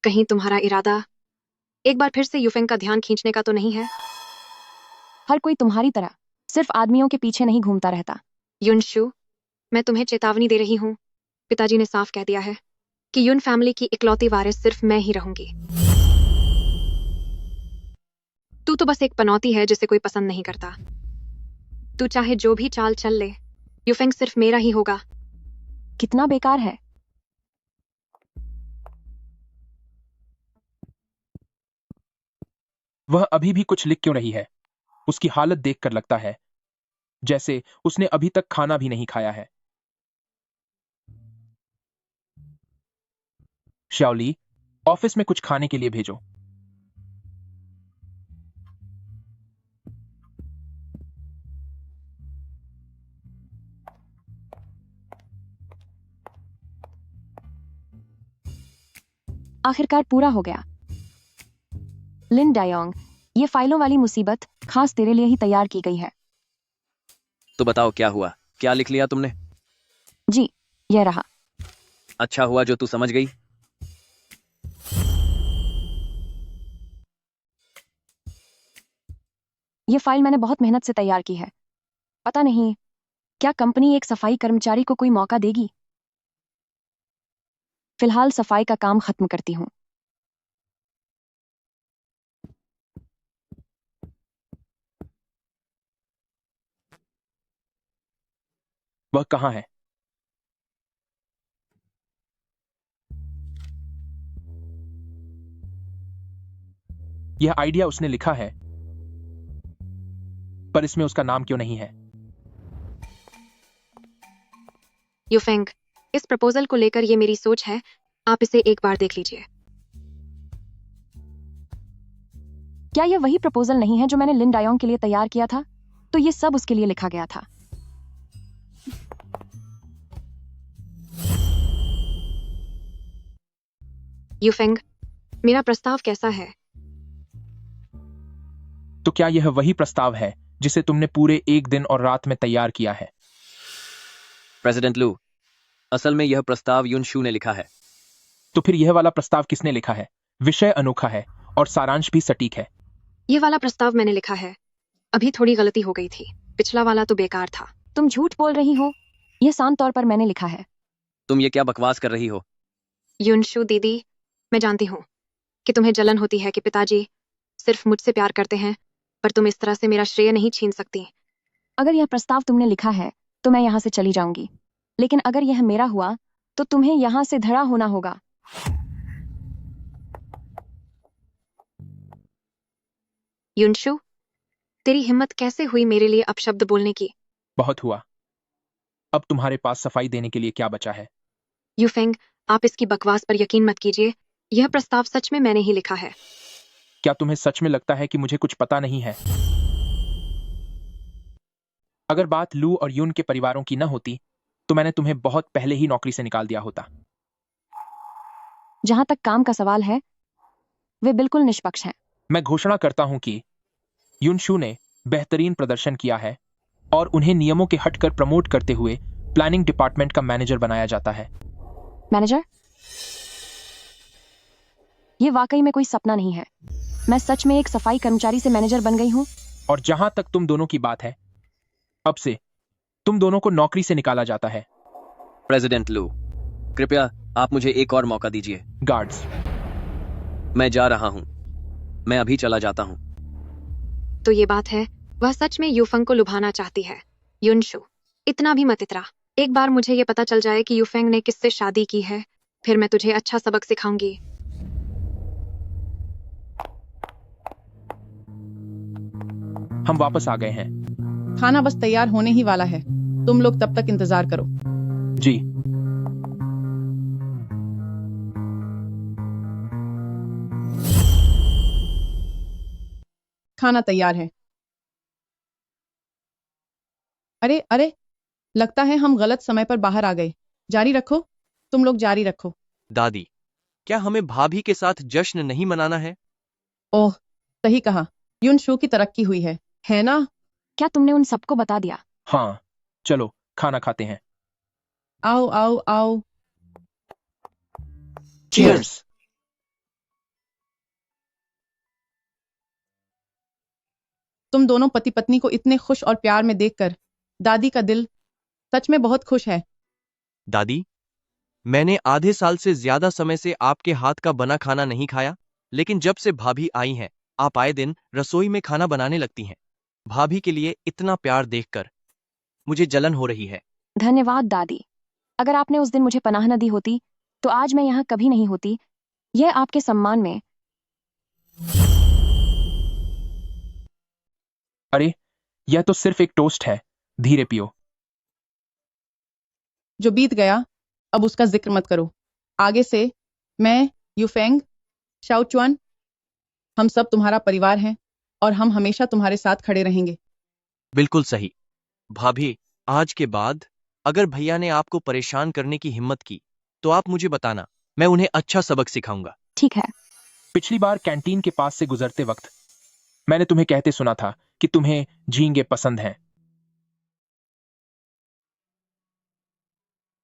कहीं तुम्हारा इरादा एक बार फिर से यूफेंग का ध्यान खींचने का तो नहीं है? हर कोई तुम्हारी तरह सिर्फ आदमियों के पीछे नहीं घूमता रहता। युनशु, मैं तुम्हें चेतावनी दे रही हूँ। पिताजी ने साफ कह दिया है कि युन फैमिली की इकलौती वारिस सिर्फ मैं ही रहूंगी। तू तो बस एक पनौती है जिसे कोई पसंद नहीं करता। तू चाहे जो भी चाल चल ले, यूफेंग सिर्फ मेरा ही होगा। कितना बेकार है। वह अभी भी कुछ लिख क्यों रही है? उसकी हालत देखकर लगता है जैसे उसने अभी तक खाना भी नहीं खाया है। श्याओली, ऑफिस में कुछ खाने के लिए भेजो। आखिरकार पूरा हो गया। लिन डायोंग, ये फाइलों वाली मुसीबत खास तेरे लिए ही तैयार की गई है। तो बताओ क्या हुआ, क्या लिख लिया तुमने? जी, यह रहा। अच्छा हुआ जो तू समझ गई। ये फाइल मैंने बहुत मेहनत से तैयार की है। पता नहीं क्या कंपनी एक सफाई कर्मचारी को कोई मौका देगी। फिलहाल सफाई का काम खत्म करती हूँ। वह कहाँ है? यह आइडिया उसने लिखा है, पर इसमें उसका नाम क्यों नहीं है? यूफेंग, इस प्रपोजल को लेकर ये मेरी सोच है। आप इसे एक बार देख लीजिए। क्या यह वही प्रपोजल नहीं है जो मैंने लिन डायोंग के लिए तैयार किया था? तो ये सब उसके लिए लिखा गया था। यूफेंग, मेरा प्रस्ताव कैसा है? तो क्या यह वही प्रस्ताव है जिसे तुमने पूरे एक दिन और रात में तैयार किया है? प्रेसिडेंट लू, असल में यह प्रस्ताव युनशु ने लिखा है। तो फिर यह वाला प्रस्ताव किसने लिखा है? विषय अनोखा है और सारांश भी सटीक है। ये वाला प्रस्ताव मैंने लिखा है। अभी थोड़ी गलती हो गई थी। पिछला वाला तो बेकार था। तुम झूठ बोल रही हो। यह शांत तौर पर मैंने लिखा है। तुम ये क्या बकवास कर रही हो? युनशु दीदी, मैं जानती हूँ कि तुम्हें जलन होती है कि पिताजी सिर्फ मुझसे प्यार करते हैं, पर तुम इस तरह से मेरा श्रेय नहीं छीन सकती। अगर यह प्रस्ताव तुमने लिखा है तो मैं यहाँ से चली जाऊंगी, लेकिन अगर यह मेरा हुआ तो तुम्हें यहाँ से धड़ा होना होगा। युनशु, तेरी हिम्मत कैसे हुई मेरे लिए अपशब्द बोलने की? बहुत हुआ। अब तुम्हारे पास सफाई देने के लिए क्या बचा है? यूफेंग, आप इसकी बकवास पर यकीन मत कीजिए। यह प्रस्ताव सच में मैंने ही लिखा है। क्या तुम्हें सच में लगता है कि मुझे कुछ पता नहीं है? अगर बात लू और यून के परिवारों की न होती तो मैंने तुम्हें बहुत पहले ही नौकरी से निकाल दिया होता। जहां तक काम का सवाल है, वे बिल्कुल निष्पक्ष हैं। मैं घोषणा करता हूं कि युनशु ने बेहतरीन प्रदर्शन किया है और उन्हें नियमों के हटकर प्रमोट करते हुए प्लानिंग डिपार्टमेंट का मैनेजर बनाया जाता है। मैनेजर? ये वाकई में कोई सपना नहीं है। मैं सच में एक सफाई कर्मचारी से मैनेजर बन गई हूँ। और जहां तक तुम दोनों की बात है, अब से तुम दोनों को नौकरी से निकाला जाता है। प्रेसिडेंट लू, कृपया आप मुझे एक और मौका दीजिए। गार्ड्स, मैं जा रहा हूं। मैं अभी चला जाता हूं। तो ये बात है, वह सच में यूफेंग को लुभाना चाहती है। युनशु, इतना भी मत इतरा। एक बार मुझे ये पता चल जाए कि यूफेंग ने किससे शादी की है, फिर मैं तुझे अच्छा सबक सिखाऊंगी। हम वापस आ गए हैं। खाना बस तैयार होने ही वाला है। तुम लोग तब तक इंतजार करो। जी। खाना तैयार है। अरे अरे, लगता है हम गलत समय पर बाहर आ गए। जारी रखो, तुम लोग जारी रखो। दादी, क्या हमें भाभी के साथ जश्न नहीं मनाना है? ओह, सही कहा। युनशु की तरक्की हुई है। है ना? क्या तुमने उन सबको बता दिया? हाँ, चलो खाना खाते हैं। आओ आओ आओ। चीयर्स। तुम दोनों पति पत्नी को इतने खुश और प्यार में देखकर दादी का दिल सच में बहुत खुश है। दादी, मैंने आधे साल से ज्यादा समय से आपके हाथ का बना खाना नहीं खाया, लेकिन जब से भाभी आई हैं, आप आए दिन रसोई में खाना बनाने लगती हैं। भाभी के लिए इतना प्यार देखकर मुझे जलन हो रही है। धन्यवाद दादी। अगर आपने उस दिन मुझे पनाह न दी होती तो आज मैं यहाँ कभी नहीं होती। यह आपके सम्मान में। अरे, यह तो सिर्फ एक टोस्ट है, धीरे पियो। जो बीत गया अब उसका जिक्र मत करो। आगे से मैं, यूफेंग, शाओचुआन, हम सब तुम्हारा परिवार हैं और हम हमेशा तुम्हारे साथ खड़े रहेंगे। बिल्कुल सही। भाभी, आज के बाद अगर भैया ने आपको परेशान करने की हिम्मत की तो आप मुझे बताना, मैं उन्हें अच्छा सबक सिखाऊंगा। ठीक है। पिछली बार कैंटीन के पास से गुजरते वक्त मैंने तुम्हें कहते सुना था कि तुम्हें झींगे पसंद हैं।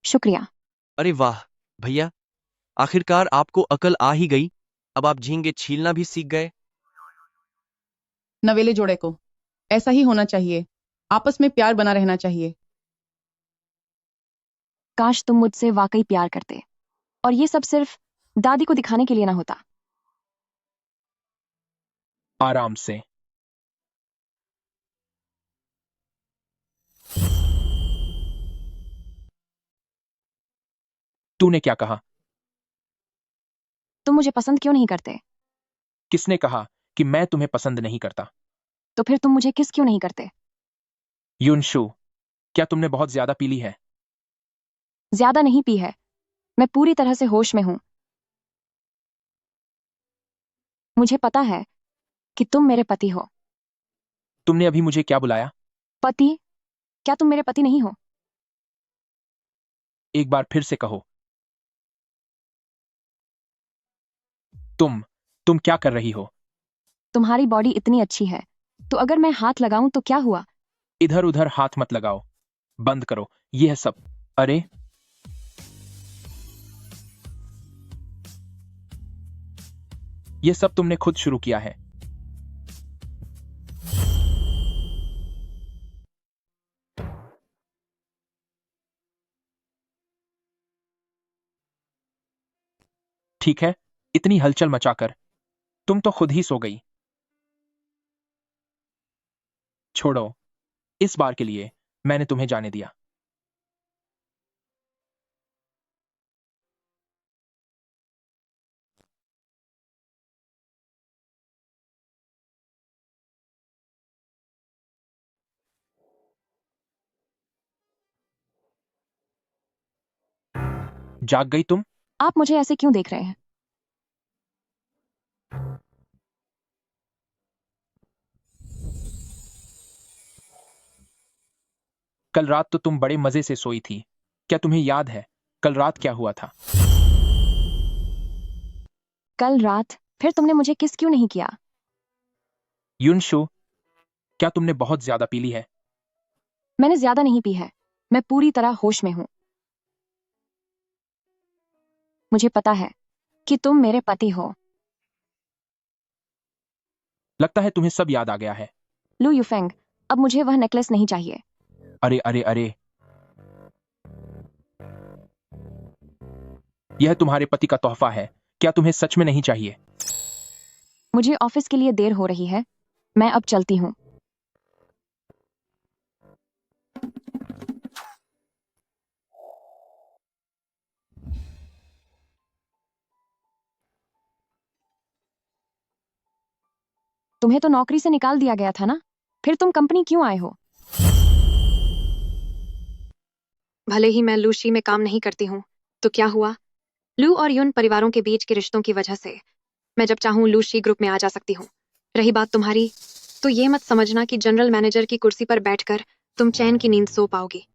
शुक्रिया। अरे वाह भैया, आखिरकार आपको अकल आ ही गई। अब आप झींगे छीलना भी सीख गए। नवेले जोड़े को ऐसा ही होना चाहिए। आपस में प्यार बना रहना चाहिए। काश तुम मुझसे वाकई प्यार करते और ये सब सिर्फ दादी को दिखाने के लिए ना होता। आराम से। तूने क्या कहा? तुम मुझे पसंद क्यों नहीं करते? किसने कहा कि मैं तुम्हें पसंद नहीं करता? तो फिर तुम मुझे किस क्यों नहीं करते? युनशु, क्या तुमने बहुत ज्यादा पी ली है? ज्यादा नहीं पी है, मैं पूरी तरह से होश में हूं। मुझे पता है कि तुम मेरे पति हो। तुमने अभी मुझे क्या बुलाया? पति? क्या तुम मेरे पति नहीं हो? एक बार फिर से कहो। तुम क्या कर रही हो? तुम्हारी बॉडी इतनी अच्छी है, तो अगर मैं हाथ लगाऊं तो क्या हुआ? इधर उधर हाथ मत लगाओ, बंद करो यह सब। अरे, यह सब तुमने खुद शुरू किया है। ठीक है, इतनी हलचल मचाकर तुम तो खुद ही सो गई। छोड़ो, इस बार के लिए मैंने तुम्हें जाने दिया। जाग गई तुम? आप मुझे ऐसे क्यों देख रहे हैं? कल रात तो तुम बड़े मजे से सोई थी। क्या तुम्हें याद है कल रात क्या हुआ था? कल रात फिर तुमने मुझे किस क्यों नहीं किया? युनशु, क्या तुमने बहुत ज्यादा पी ली है? मैंने ज्यादा नहीं पी है, मैं पूरी तरह होश में हूं। मुझे पता है कि तुम मेरे पति हो। लगता है तुम्हें सब याद आ गया है। लू यूफेंग, अब मुझे वह नेकलेस नहीं चाहिए। अरे अरे अरे, यह तुम्हारे पति का तोहफा है, क्या तुम्हें सच में नहीं चाहिए? मुझे ऑफिस के लिए देर हो रही है, मैं अब चलती हूँ। तुम्हें तो नौकरी से निकाल दिया गया था ना, फिर तुम कंपनी क्यों आए हो? भले ही मैं लूशी में काम नहीं करती हूँ, तो क्या हुआ? लू और युन परिवारों के बीच के रिश्तों की वजह से मैं जब चाहूँ लूशी ग्रुप में आ जा सकती हूँ। रही बात तुम्हारी, तो ये मत समझना कि जनरल मैनेजर की कुर्सी पर बैठकर तुम चैन की नींद सो पाओगी।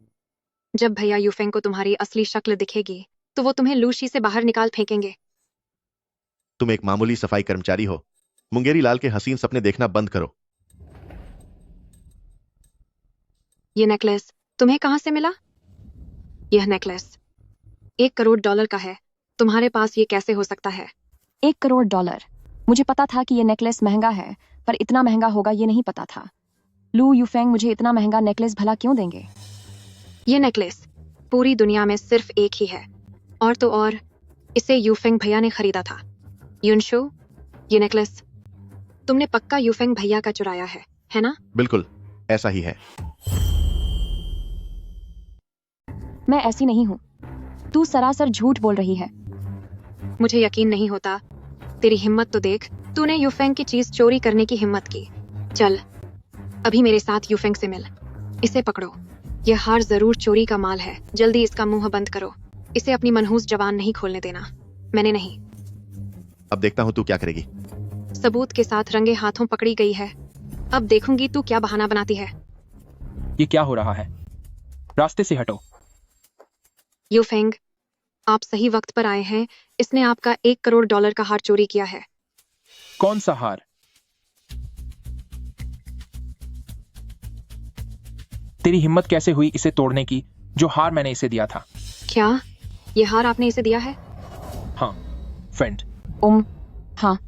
जब भैया यूफेंग को तुम्हारी असली शक्ल दिखेगी तो वो तुम्हें लूशी से बाहर निकाल फेंकेंगे। तुम एक मामूली सफाई कर्मचारी हो। मुंगेरी लाल के हसीन सपने देखना बंद करो। ये नेकलेस तुम्हें कहाँ से मिला? यह नेकलेस $1 करोड़ का है। तुम्हारे पास ये कैसे हो सकता है? $1 करोड़। मुझे पता था कि ये नेकलेस महंगा है, पर इतना महंगा होगा ये नहीं पता था। लू यूफेंग मुझे इतना महंगा नेकलेस भला क्यों देंगे? ये नेकलेस पूरी दुनिया में सिर्फ एक ही है, और तो और इसे यूफेंग भैया ने खरीदा था। युनशु, ये नेकलेस तुमने पक्का यूफेंग भैया का चुराया है ना? बिल्कुल ऐसा ही है। मैं ऐसी नहीं हूँ। तू सरासर झूठ बोल रही है। मुझे यकीन नहीं होता। तेरी हिम्मत तो देख, तूने यूफेंग की चीज चोरी करने की हिम्मत की। चल अभी मेरे साथ यूफेंग से मिल। इसे पकड़ो। यह हार जरूर चोरी का माल है। जल्दी इसका मुंह बंद करो। इसे अपनी मनहूस जबान नहीं खोलने देना। मैंने नहीं। अब देखता हूँ तू क्या करेगी। सबूत के साथ रंगे हाथों पकड़ी गई है। अब देखूंगी तू क्या बहाना बनाती है। ये क्या हो रहा है? रास्ते से हटो। यूफेंग, आप सही वक्त पर आए हैं। इसने आपका $1 करोड़ का हार चोरी किया है। कौन सा हार? तेरी हिम्मत कैसे हुई इसे तोड़ने की, जो हार मैंने इसे दिया था? क्या ये हार आपने इसे दिया है? हाँ फ्रेंड। हाँ,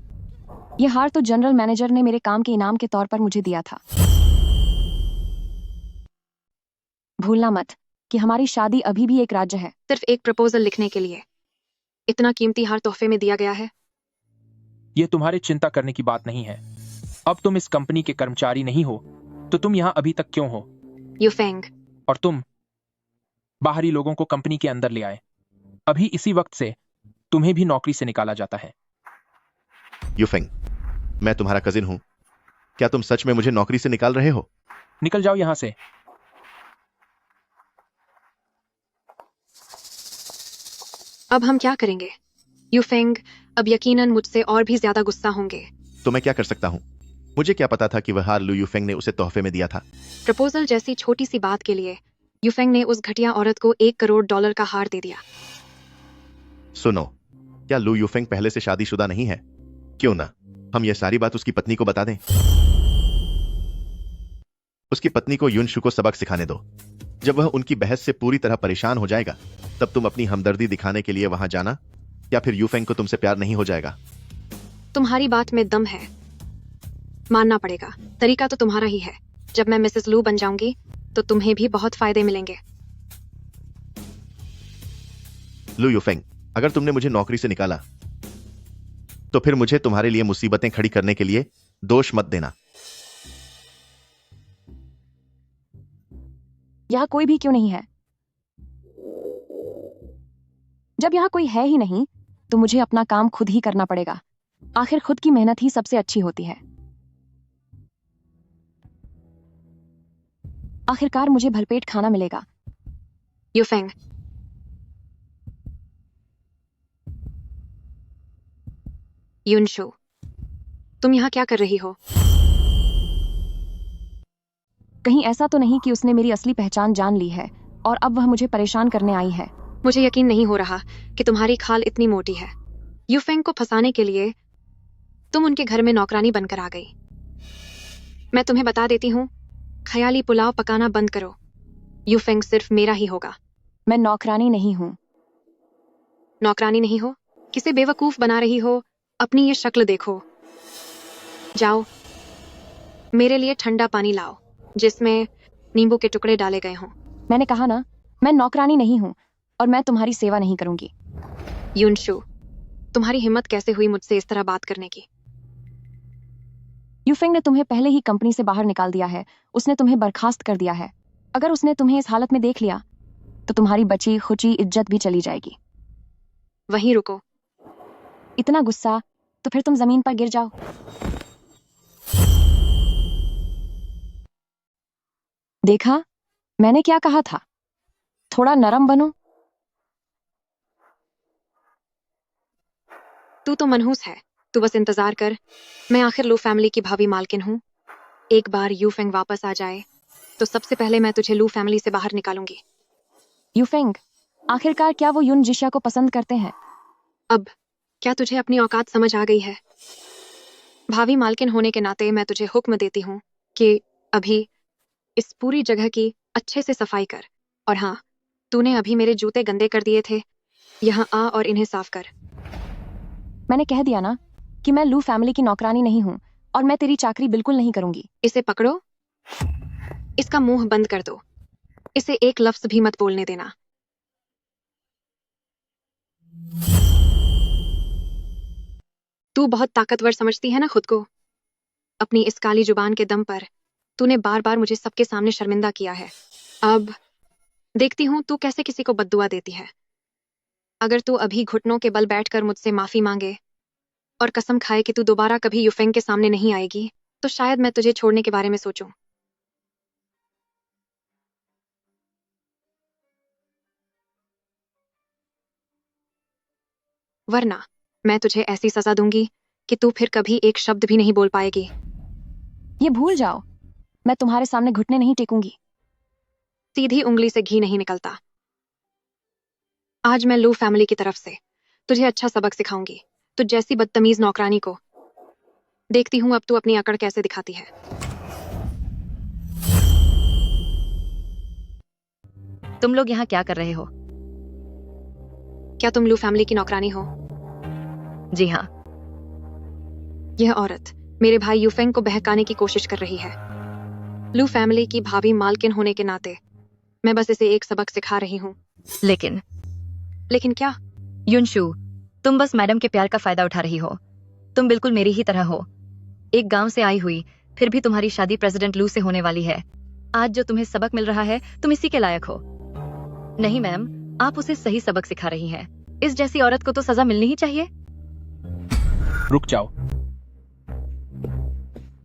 ये हार तो जनरल मैनेजर ने मेरे काम के इनाम के तौर पर मुझे दिया था। भूलना मत कि हमारी शादी अभी भी एक राज्य है। सिर्फ एक प्रपोजल लिखने के लिए इतना कीमती हार तोहफे में दिया गया है? ये तुम्हारे चिंता करने की बात नहीं है। अब तुम इस कंपनी के कर्मचारी नहीं हो, तो तुम यहाँ अभी तक क्यों हो? यूफेंग, और तुम बाहरी लोगों को कंपनी के अंदर ले आए। अभी इसी वक्त से तुम्हें भी नौकरी से निकाला जाता है। यूफेंग, मैं तुम्हारा कजिन हूं। क्या तुम सच में मुझे नौकरी से निकाल रहे हो? निकल जाओ यहाँ से। अब हम क्या करेंगे? यूफेंग अब यकीनन मुझसे और भी ज्यादा गुस्सा होंगे। तो मैं क्या कर सकता हूं? मुझे क्या पता था कि वह हार लू यूफेंग ने उसे तोहफे में दिया था। प्रपोजल जैसी छोटी सी बात के लिए यूफेंग ने उस घटिया औरत को $1 करोड़ का हार दे दिया। सुनो, क्या लू यूफेंग पहले से शादीशुदा नहीं है? क्यों ना हम यह सारी बात उसकी पत्नी को बता दें। उसकी पत्नी को युनशु को सबक सिखाने दो। जब वह उनकी बहस से पूरी तरह परेशान हो जाएगा, तब तुम अपनी हमदर्दी दिखाने के लिए वहां जाना, या फिर यूफेंग को तुमसे प्यार नहीं हो जाएगा। तुम्हारी बात में दम है, मानना पड़ेगा। तरीका तो तुम्हारा ही है। जब मैं मिसेस लू बन जाऊंगी तो तुम्हें भी बहुत फायदे मिलेंगे। लू यूफेंग, अगर तुमने मुझे नौकरी से निकाला तो फिर मुझे तुम्हारे लिए मुसीबतें खड़ी करने के लिए दोष मत देना। यहाँ कोई भी क्यों नहीं है? जब यहाँ कोई है ही नहीं, तो मुझे अपना काम खुद ही करना पड़ेगा। आखिर खुद की मेहनत ही सबसे अच्छी होती है। आखिरकार मुझे भरपेट खाना मिलेगा। यूफेंग, युनशु, तुम यहाँ क्या कर रही हो? कहीं ऐसा तो नहीं कि उसने मेरी असली पहचान जान ली है और अब वह मुझे परेशान करने आई है। मुझे यकीन नहीं हो रहा कि तुम्हारी खाल इतनी मोटी है। यूफेंग को फंसाने के लिए तुम उनके घर में नौकरानी बनकर आ गई। मैं तुम्हें बता देती हूँ, ख्याली पुलाव पकाना बंद करो। यूफेंग सिर्फ मेरा ही होगा। मैं नौकरानी नहीं हूँ। नौकरानी नहीं हो? किसे बेवकूफ बना रही हो? अपनी ये शक्ल देखो। जाओ, मेरे लिए ठंडा पानी लाओ जिसमें नींबू के टुकड़े डाले गए हों। मैंने कहा ना, मैं नौकरानी नहीं हूँ और मैं तुम्हारी सेवा नहीं करूंगी। युनशु, तुम्हारी हिम्मत कैसे हुई मुझसे इस तरह बात करने की? यूफेंग ने तुम्हें पहले ही कंपनी से बाहर निकाल दिया है। उसने तुम्हें बर्खास्त कर दिया है। अगर उसने तुम्हें इस हालत में देख लिया तो तुम्हारी बची खुची इज्जत भी चली जाएगी। वहीं रुको। इतना गुस्सा तो फिर तुम जमीन पर गिर जाओ। देखा, मैंने क्या कहा था? थोड़ा नरम बनो। तू तो मनहूस है। तू बस इंतजार कर। मैं आखिर लू फैमिली की भावी मालकिन हूँ। एक बार यूफेंग वापस आ जाए तो सबसे पहले मैं तुझे लू फैमिली से बाहर निकालूंगी। यूफेंग, आखिरकार क्या वो युन जिशिया को पसंद करते हैं? अब क्या तुझे अपनी औकात समझ आ गई है? भावी मालकिन होने के नाते मैं तुझे हुक्म देती हूँ कि अभी इस पूरी जगह की अच्छे से सफाई कर। और हाँ, तूने अभी मेरे जूते गंदे कर दिए थे, यहाँ आ और इन्हें साफ कर। मैंने कह दिया ना कि मैं लू फैमिली की नौकरानी नहीं हूँ और मैं तेरी चाकरी बिल्कुल नहीं करूंगी। इसे पकड़ो, इसका मुंह बंद कर दो, इसे एक लफ्ज भी मत बोलने देना। तू बहुत ताकतवर समझती है ना खुद को। अपनी इस काली जुबान के दम पर तूने बार बार मुझे सबके सामने शर्मिंदा किया है। अब देखती हूँ तू कैसे किसी को बद्दुआ देती है। अगर तू अभी घुटनों के बल बैठकर मुझसे माफी मांगे और कसम खाए कि तू दोबारा कभी युफेंग के सामने नहीं आएगी, तो शायद मैं तुझे छोड़ने के बारे में सोचूं। वरना मैं तुझे ऐसी सजा दूंगी कि तू फिर कभी एक शब्द भी नहीं बोल पाएगी। ये भूल जाओ, मैं तुम्हारे सामने घुटने नहीं टेकूंगी। सीधी उंगली से घी नहीं निकलता। आज मैं लू फैमिली की तरफ से तुझे अच्छा सबक सिखाऊंगी, तुझ जैसी बदतमीज नौकरानी को। देखती हूँ अब तू अपनी अकड़ कैसे दिखाती है। तुम लोग यहाँ क्या कर रहे हो? क्या तुम लू फैमिली की नौकरानी हो? जी हाँ। यह औरत मेरे भाई यूफेंग को बहकाने की कोशिश कर रही है। लू फैमिली की भावी मालकिन होने के नाते मैं बस इसे एक सबक सिखा रही हूँ। लेकिन क्या? युनशु, तुम बस मैडम के प्यार का फायदा उठा रही हो। तुम बिल्कुल मेरी ही तरह हो, एक गांव से आई हुई, फिर भी तुम्हारी शादी प्रेसिडेंट लू से होने वाली है। आज जो तुम्हें सबक मिल रहा है, तुम इसी के लायक हो। नहीं मैम, आप उसे सही सबक सिखा रही हैं। इस जैसी औरत को तो सजा मिलनी ही चाहिए। रुक जाओ,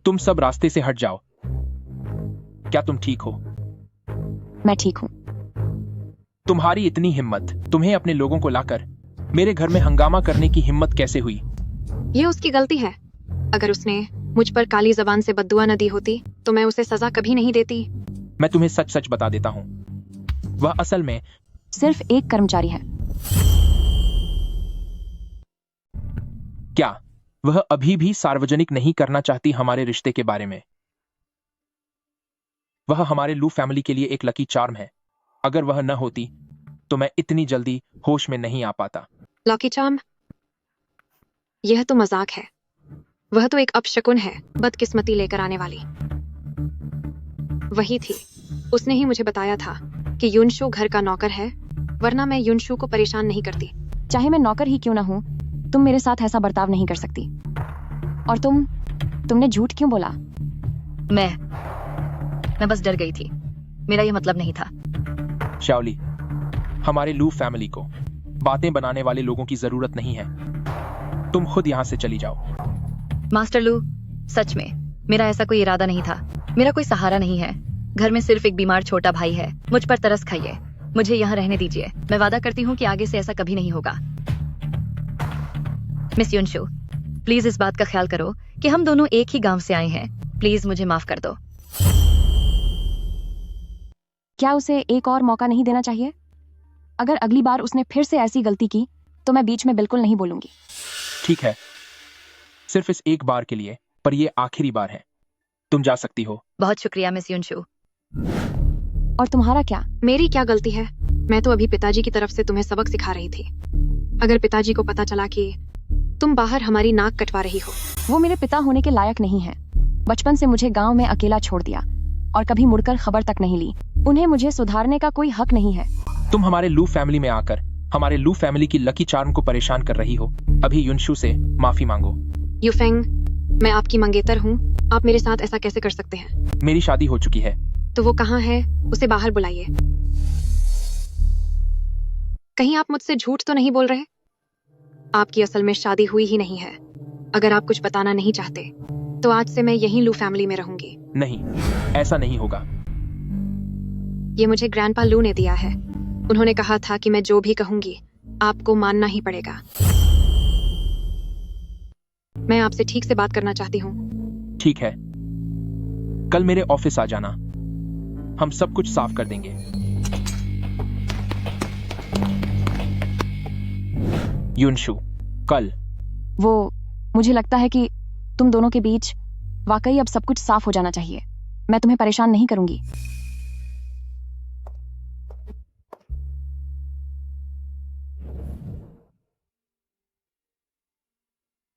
तुम सब रास्ते से हट जाओ। क्या तुम ठीक हो? मैं ठीक हूँ। तुम्हारी इतनी हिम्मत, तुम्हें अपने लोगों को लाकर मेरे घर में हंगामा करने की हिम्मत कैसे हुई? ये उसकी गलती है। अगर उसने मुझ पर काली जबान से बद्दुआ न दी होती तो मैं उसे सजा कभी नहीं देती। मैं तुम्हें सच सच बता देता हूँ, वह असल में सिर्फ एक कर्मचारी है। क्या वह अभी भी सार्वजनिक नहीं करना चाहती हमारे रिश्ते के बारे में? वह हमारे लू फैमिली के लिए एक लकी चार्म है। अगर वह न होती तो मैं इतनी जल्दी होश में नहीं आ पाता। Lucky charm? यह तो मजाक है। वह तो एक अपशकुन है, बदकिस्मती लेकर आने वाली। वही थी, उसने ही मुझे बताया था कि युनशु घर का नौकर है, वरना मैं युनशु को परेशान नहीं करती। चाहे मैं नौकर ही क्यों ना हूँ, तुम मेरे साथ ऐसा बर्ताव नहीं कर सकती। और तुमने झूठ क्यों बोला? मैं बस डर गई थी, मेरा यह मतलब नहीं था। शाओली, हमारे लू फैमिली को बातें बनाने वाले लोगों की जरूरत नहीं है। तुम खुद यहाँ से चली जाओ। मास्टर लू, सच में मेरा ऐसा कोई इरादा नहीं था। मेरा कोई सहारा नहीं है। घर में सिर्फ एक बीमार छोटा भाई है। मुझ पर तरस खाइए, मुझे यहाँ रहने दीजिए। मैं वादा करती हूँ कि आगे से ऐसा कभी नहीं होगा। मिस युनशु, प्लीज इस बात का ख्याल करो कि हम दोनों एक ही गांव से आए हैं। प्लीज मुझे माफ कर दो। क्या उसे एक और मौका नहीं देना चाहिए? अगर अगली बार उसने फिर से ऐसी गलती की तो मैं बीच में बिल्कुल नहीं बोलूंगी। ठीक है, सिर्फ इस एक बार के लिए, पर यह आखिरी बार है। तुम जा सकती हो। बहुत शुक्रिया मिस युनशु। और तुम्हारा क्या? मेरी क्या गलती है? मैं तो अभी पिताजी की तरफ से तुम्हें सबक सिखा रही थी। अगर पिताजी को पता चला कि तुम बाहर हमारी नाक कटवा रही हो। वो मेरे पिता होने के लायक नहीं है। बचपन से मुझे गांव में अकेला छोड़ दिया और कभी मुड़कर खबर तक नहीं ली। उन्हें मुझे सुधारने का कोई हक नहीं है। तुम हमारे लू फैमिली में आकर हमारे लू फैमिली की लकी चार्म को परेशान कर रही हो। अभी युनशु से माफी मांगो। यूफेंग, मैं आपकी मंगेतर हूँ, आप मेरे साथ ऐसा कैसे कर सकते हैं? मेरी शादी हो चुकी है। तो वो कहाँ है? उसे बाहर बुलाइए। कहीं आप मुझसे झूठ तो नहीं बोल रहे? आपकी असल में शादी हुई ही नहीं है। अगर आप कुछ बताना नहीं चाहते तो आज से मैं यहीं लू फैमिली में रहूंगी। नहीं, ऐसा नहीं होगा। ये मुझे ग्रैंडपा लू ने दिया है। उन्होंने कहा था कि मैं जो भी कहूंगी आपको मानना ही पड़ेगा। मैं आपसे ठीक से बात करना चाहती हूँ। ठीक है, कल मेरे ऑफिस आ जाना, हम सब कुछ साफ कर देंगे। युनशु, कल। मुझे लगता है कि तुम दोनों के बीच वाकई अब सब कुछ साफ हो जाना चाहिए। मैं तुम्हें परेशान नहीं करूंगी।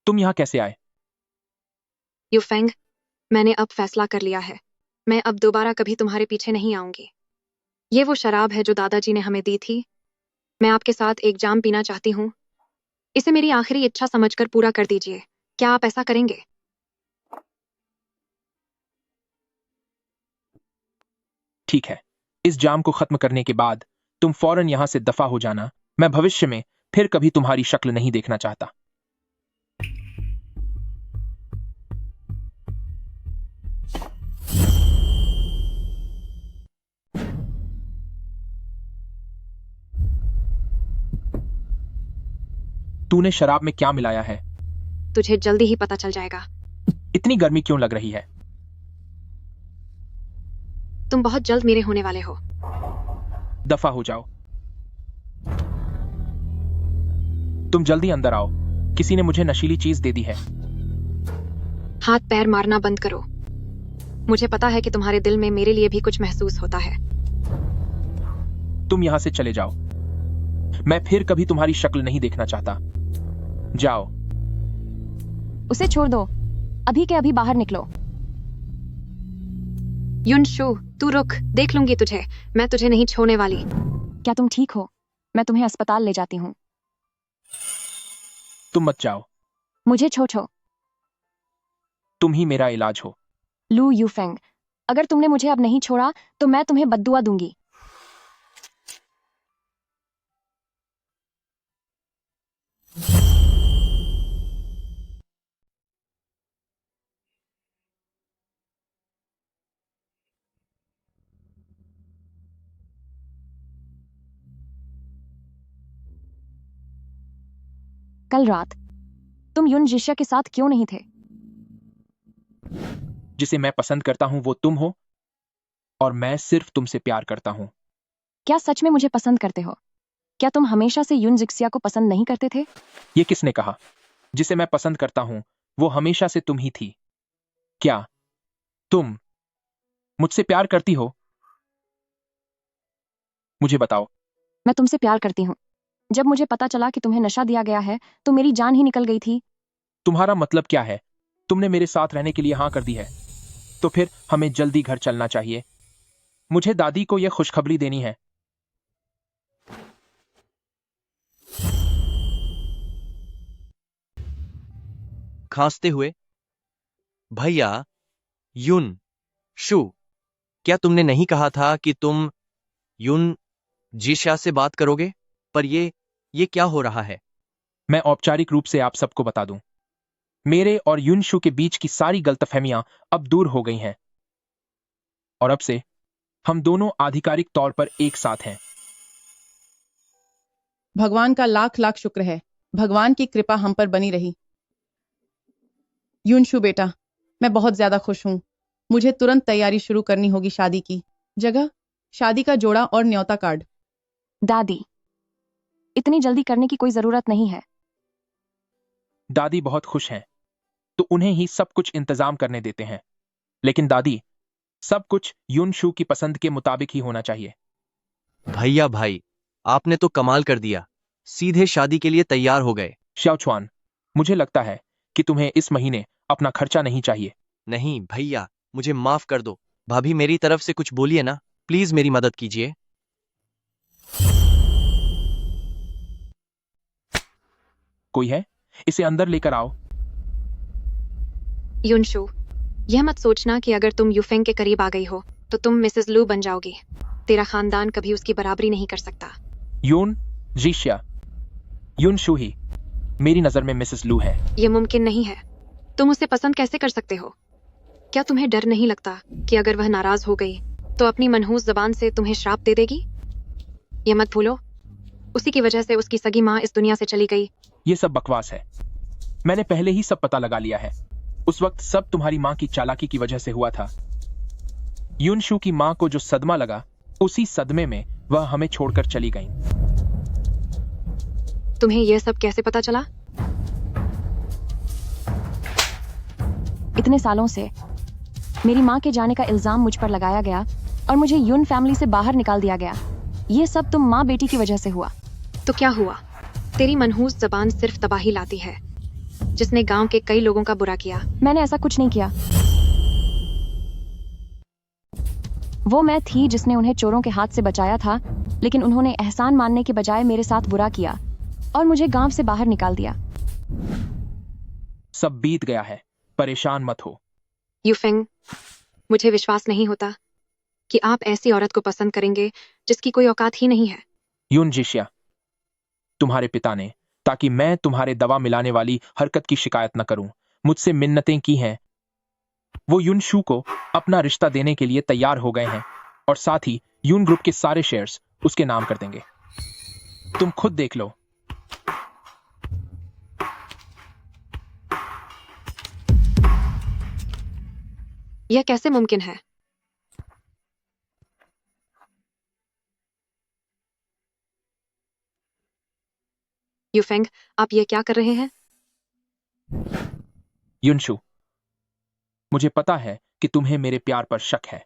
तुम यहाँ कैसे आए? यूफेंग, मैंने अब फैसला कर लिया है। मैं अब दोबारा कभी तुम्हारे पीछे नहीं आऊंगी। ये वो शराब है जो दादाजी ने हमें दी थी। मैं आपके साथ एक जाम पीना चाहती हूँ। इसे मेरी आखिरी इच्छा समझकर पूरा कर दीजिए। क्या आप ऐसा करेंगे? ठीक है, इस जाम को खत्म करने के बाद तुम फौरन यहाँ से दफा हो जाना। मैं भविष्य में फिर कभी तुम्हारी शक्ल नहीं देखना चाहता। तूने शराब में क्या मिलाया है? तुझे जल्दी ही पता चल जाएगा। इतनी गर्मी क्यों लग रही है? तुम बहुत जल्द मेरे होने वाले हो। दफा हो जाओ। तुम जल्दी अंदर आओ। किसी ने मुझे नशीली चीज दे दी है। हाथ पैर मारना बंद करो। मुझे पता है कि तुम्हारे दिल में मेरे लिए भी कुछ महसूस होता है। तुम यहां से चले जाओ। मैं फिर कभी तुम्हारी शक्ल नहीं देखना चाहता। जाओ। उसे छोड़ दो। अभी के अभी बाहर निकलो। युनशु, तू रुक, देख लूंगी तुझे। मैं तुझे नहीं छोड़ने वाली। क्या तुम ठीक हो? मैं तुम्हें अस्पताल ले जाती हूँ। तुम मत जाओ। मुझे छोड़ो। तुम ही मेरा इलाज हो। लू यूफेंग, अगर तुमने मुझे अब नहीं छोड़ा तो मैं तुम्हें बद्दुआ दूंगी। कल रात तुम युन जिशा के साथ क्यों नहीं थे? जिसे मैं पसंद करता हूं वो तुम हो, और मैं सिर्फ तुमसे प्यार करता हूं। क्या सच में मुझे पसंद करते हो? क्या तुम हमेशा से युन जिक्सिया को पसंद नहीं करते थे? ये किसने कहा? जिसे मैं पसंद करता हूं वो हमेशा से तुम ही थी। क्या तुम मुझसे प्यार करती हो? मुझे बताओ। मैं तुमसे प्यार करती हूँ। जब मुझे पता चला कि तुम्हें नशा दिया गया है तो मेरी जान ही निकल गई थी। तुम्हारा मतलब क्या है? तुमने मेरे साथ रहने के लिए हाँ कर दी है, तो फिर हमें जल्दी घर चलना चाहिए। मुझे दादी को यह खुशखबरी देनी है। खांसते हुए, भैया युन शु, क्या तुमने नहीं कहा था कि तुम युन जिशा से बात करोगे? पर ये क्या हो रहा है? मैं औपचारिक रूप से आप सबको बता दूं, मेरे और युनशु के बीच की सारी गलतफहमियां अब दूर हो गई हैं, और अब से हम दोनों आधिकारिक तौर पर एक साथ हैं। भगवान का लाख लाख शुक्र है। भगवान की कृपा हम पर बनी रही। युनशु बेटा, मैं बहुत ज्यादा खुश हूं। मुझे तुरंत तैयारी शुरू करनी होगी शादी की। जगह, शादी का जोड़ा और न्योता कार्ड। दादी, इतनी जल्दी करने की कोई जरूरत नहीं है। दादी बहुत खुश हैं, तो उन्हें ही सब कुछ इंतजाम करने देते हैं। लेकिन दादी, सब कुछ युनशु की पसंद के मुताबिक ही होना चाहिए। भैया भाई, आपने तो कमाल कर दिया। सीधे शादी के लिए तैयार हो गए। शाओचुआन, मुझे लगता है कि तुम्हें इस महीने अपना खर्चा नहीं चाहिए। नहीं भैया, मुझे माफ कर दो। भाभी, मेरी तरफ से कुछ बोलिए ना, प्लीज मेरी मदद कीजिए। कोई है? इसे अंदर लेकर आओ। युनशु, यह मत सोचना कि अगर तुम यूफेंग के करीब आ गई हो तो तुम मिसेस लू बन जाओगी। तेरा खानदान कभी उसकी बराबरी नहीं कर सकता। युन जिशिया, युनशु ही मेरी नजर में मिसेस लू है। यह मुमकिन नहीं है। तुम उसे पसंद कैसे कर सकते हो? क्या तुम्हें डर नहीं लगता कि अगर वह नाराज हो गई तो अपनी मनहूस जबान से तुम्हें श्राप दे देगी? यह मत भूलो, उसी की वजह से उसकी सगी माँ इस दुनिया से चली गई। ये सब बकवास है। मैंने पहले ही सब पता लगा लिया है। उस वक्त सब तुम्हारी माँ की चालाकी की वजह से हुआ था। युनशु की माँ को जो सदमा लगा, उसी सदमे में वह हमें छोड़कर चली गई। तुम्हें यह सब कैसे पता चला? इतने सालों से मेरी माँ के जाने का इल्जाम मुझ पर लगाया गया और मुझे युन फैमिली से बाहर निकाल दिया गया। ये सब तुम माँ बेटी की वजह से हुआ। तो क्या हुआ? तेरी मनहूस जबान सिर्फ तबाही लाती है। जिसने गांव के कई लोगों का बुरा किया। मैंने ऐसा कुछ नहीं किया। वो मैं थी जिसने उन्हें चोरों के हाथ से बचाया था, लेकिन उन्होंने एहसान मानने के बजाय मेरे साथ बुरा किया और मुझे गांव से बाहर निकाल दिया। सब बीत गया है, परेशान मत हो। यूफेंग, मुझे विश्वास नहीं होता कि आप ऐसी औरत को पसंद करेंगे जिसकी कोई औकात ही नहीं है। युन जिशिया, तुम्हारे पिता ने, ताकि मैं तुम्हारे दवा मिलाने वाली हरकत की शिकायत न करूं, मुझसे मिन्नतें की हैं। वो युनशु को अपना रिश्ता देने के लिए तैयार हो गए हैं और साथ ही यून ग्रुप के सारे शेयर्स उसके नाम कर देंगे। तुम खुद देख लो। यह कैसे मुमकिन है? यूफेंग, आप ये क्या कर रहे हैं? युनशु, मुझे पता है कि तुम्हें मेरे प्यार पर शक है।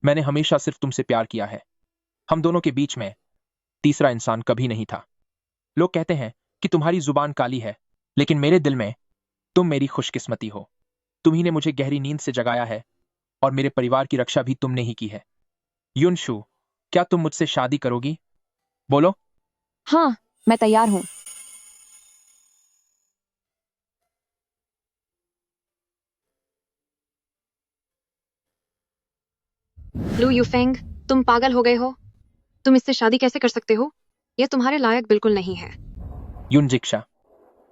मैंने हमेशा सिर्फ तुमसे प्यार किया है। हम दोनों के बीच में तीसरा इंसान कभी नहीं था। लोग कहते हैं कि तुम्हारी जुबान काली है, लेकिन मेरे दिल में तुम मेरी खुशकिस्मती हो। तुम ही ने मुझे गहरी नींद से जगाया है और मेरे परिवार की रक्षा भी तुमने ही की है। युनशु, क्या तुम मुझसे शादी करोगी? बोलो। हाँ, मैं तैयार हूं। लू यूफेंग, तुम पागल हो गए हो? तुम इससे शादी कैसे कर सकते हो? यह तुम्हारे लायक बिल्कुल नहीं है। युन जिक्शा,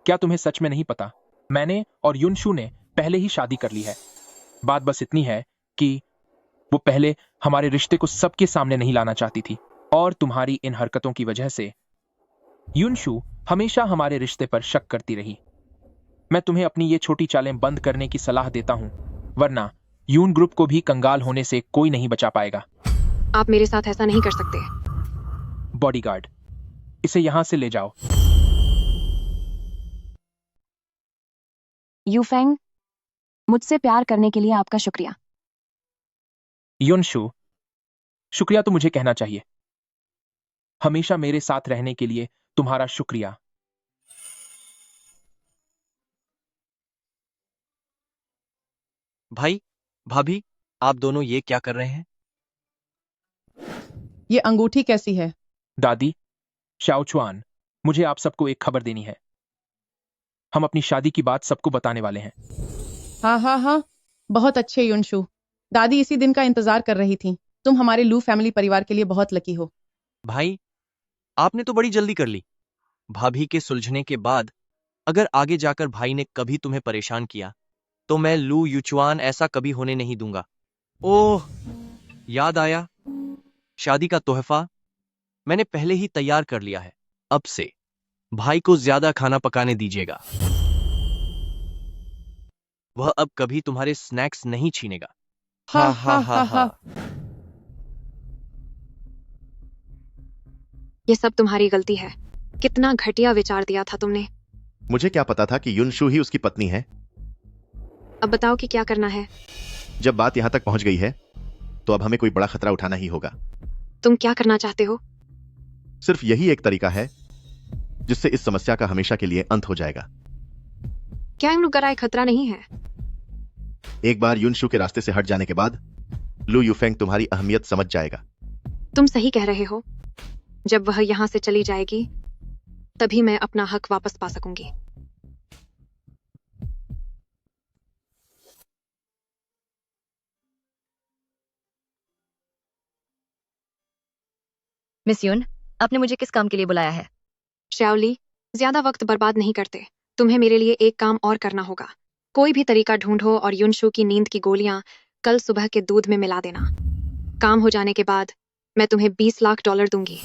क्या तुम्हें सच में नहीं पता? मैंने और युनशु ने पहले ही शादी कर ली है। बात बस इतनी है कि वो पहले हमारे रिश्ते को सबके सामने नहीं लाना चाहती थी, और तुम्हारी इन हरकतों की वजह से युनशु हमेशा हमारे रिश्ते पर शक करती रही। मैं तुम्हें अपनी ये छोटी चालें बंद करने की सलाह देता हूं, वरना यून ग्रुप को भी कंगाल होने से कोई नहीं बचा पाएगा। आप मेरे साथ ऐसा नहीं कर सकते। बॉडीगार्ड, इसे यहां से ले जाओ। यूफेंग, मुझसे प्यार करने के लिए आपका शुक्रिया। युनशु, शुक्रिया तो मुझे कहना चाहिए। हमेशा मेरे साथ रहने के लिए तुम्हारा शुक्रिया। भाई, भाभी, आप दोनों ये क्या कर रहे हैं? ये अंगूठी कैसी है? दादी, शाओचुआन, मुझे आप सबको एक खबर देनी है। हम अपनी शादी की बात सबको बताने वाले हैं। हाँ हाँ हाँ, बहुत अच्छे युनशु। दादी इसी दिन का इंतजार कर रही थी। तुम हमारे लू फैमिली परिवार के लिए बहुत लकी हो। भाई, आपने तो बड़ी जल्दी कर ली। भाभी के सुलझने के बाद अगर आगे जाकर भाई ने कभी तुम्हें परेशान किया तो मैं लू युचुआन ऐसा कभी होने नहीं दूंगा। ओह, याद आया, शादी का तोहफा मैंने पहले ही तैयार कर लिया है। अब से भाई को ज्यादा खाना पकाने दीजिएगा। वह अब कभी तुम्हारे स्नैक्स नहीं छीनेगा। हा हा हा हा। ये सब तुम्हारी गलती है। कितना घटिया विचार दिया था तुमने। मुझे क्या पता था कि युनशु ही उसकी पत्नी है। अब बताओ कि क्या करना है। जब बात यहां तक पहुंच गई है तो अब हमें कोई बड़ा खतरा उठाना ही होगा। तुम क्या करना चाहते हो? सिर्फ यही एक तरीका है जिससे इस समस्या का हमेशा के लिए अंत हो जाएगा। क्या इन कराए खतरा नहीं है? एक बार युनशु के रास्ते से हट जाने के बाद लू यूफेंग तुम्हारी अहमियत समझ जाएगा। तुम सही कह रहे हो। जब वह यहां से चली जाएगी तभी मैं अपना हक वापस पा सकूंगी। मिस यून, आपने मुझे किस काम के लिए बुलाया है? श्याओली, ज्यादा वक्त बर्बाद नहीं करते। तुम्हें मेरे लिए एक काम और करना होगा। कोई भी तरीका ढूंढो और युनशु की नींद की गोलियां कल सुबह के दूध में मिला देना। काम हो जाने के बाद मैं तुम्हें $20 लाख दूंगी।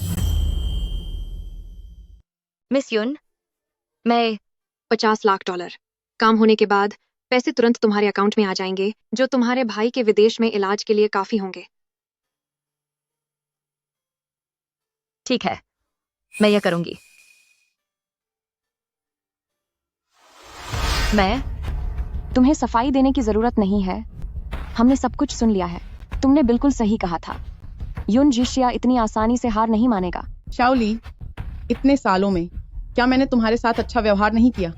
मिस यून, मैं $50 लाख। काम होने के बाद पैसे तुरंत तुम्हारे अकाउंट में आ जाएंगे, जो तुम्हारे भाई के विदेश में इलाज के लिए काफी होंगे। ठीक है, मैं यह करूंगी। तुम्हें सफाई देने की जरूरत नहीं है। हमने सब कुछ सुन लिया है। तुमने बिल्कुल सही कहा था। युन जिशिया इतनी आसानी से हार नहीं मानेगा। शाओली, इतने सालों में क्या मैंने तुम्हारे साथ अच्छा व्यवहार नहीं किया?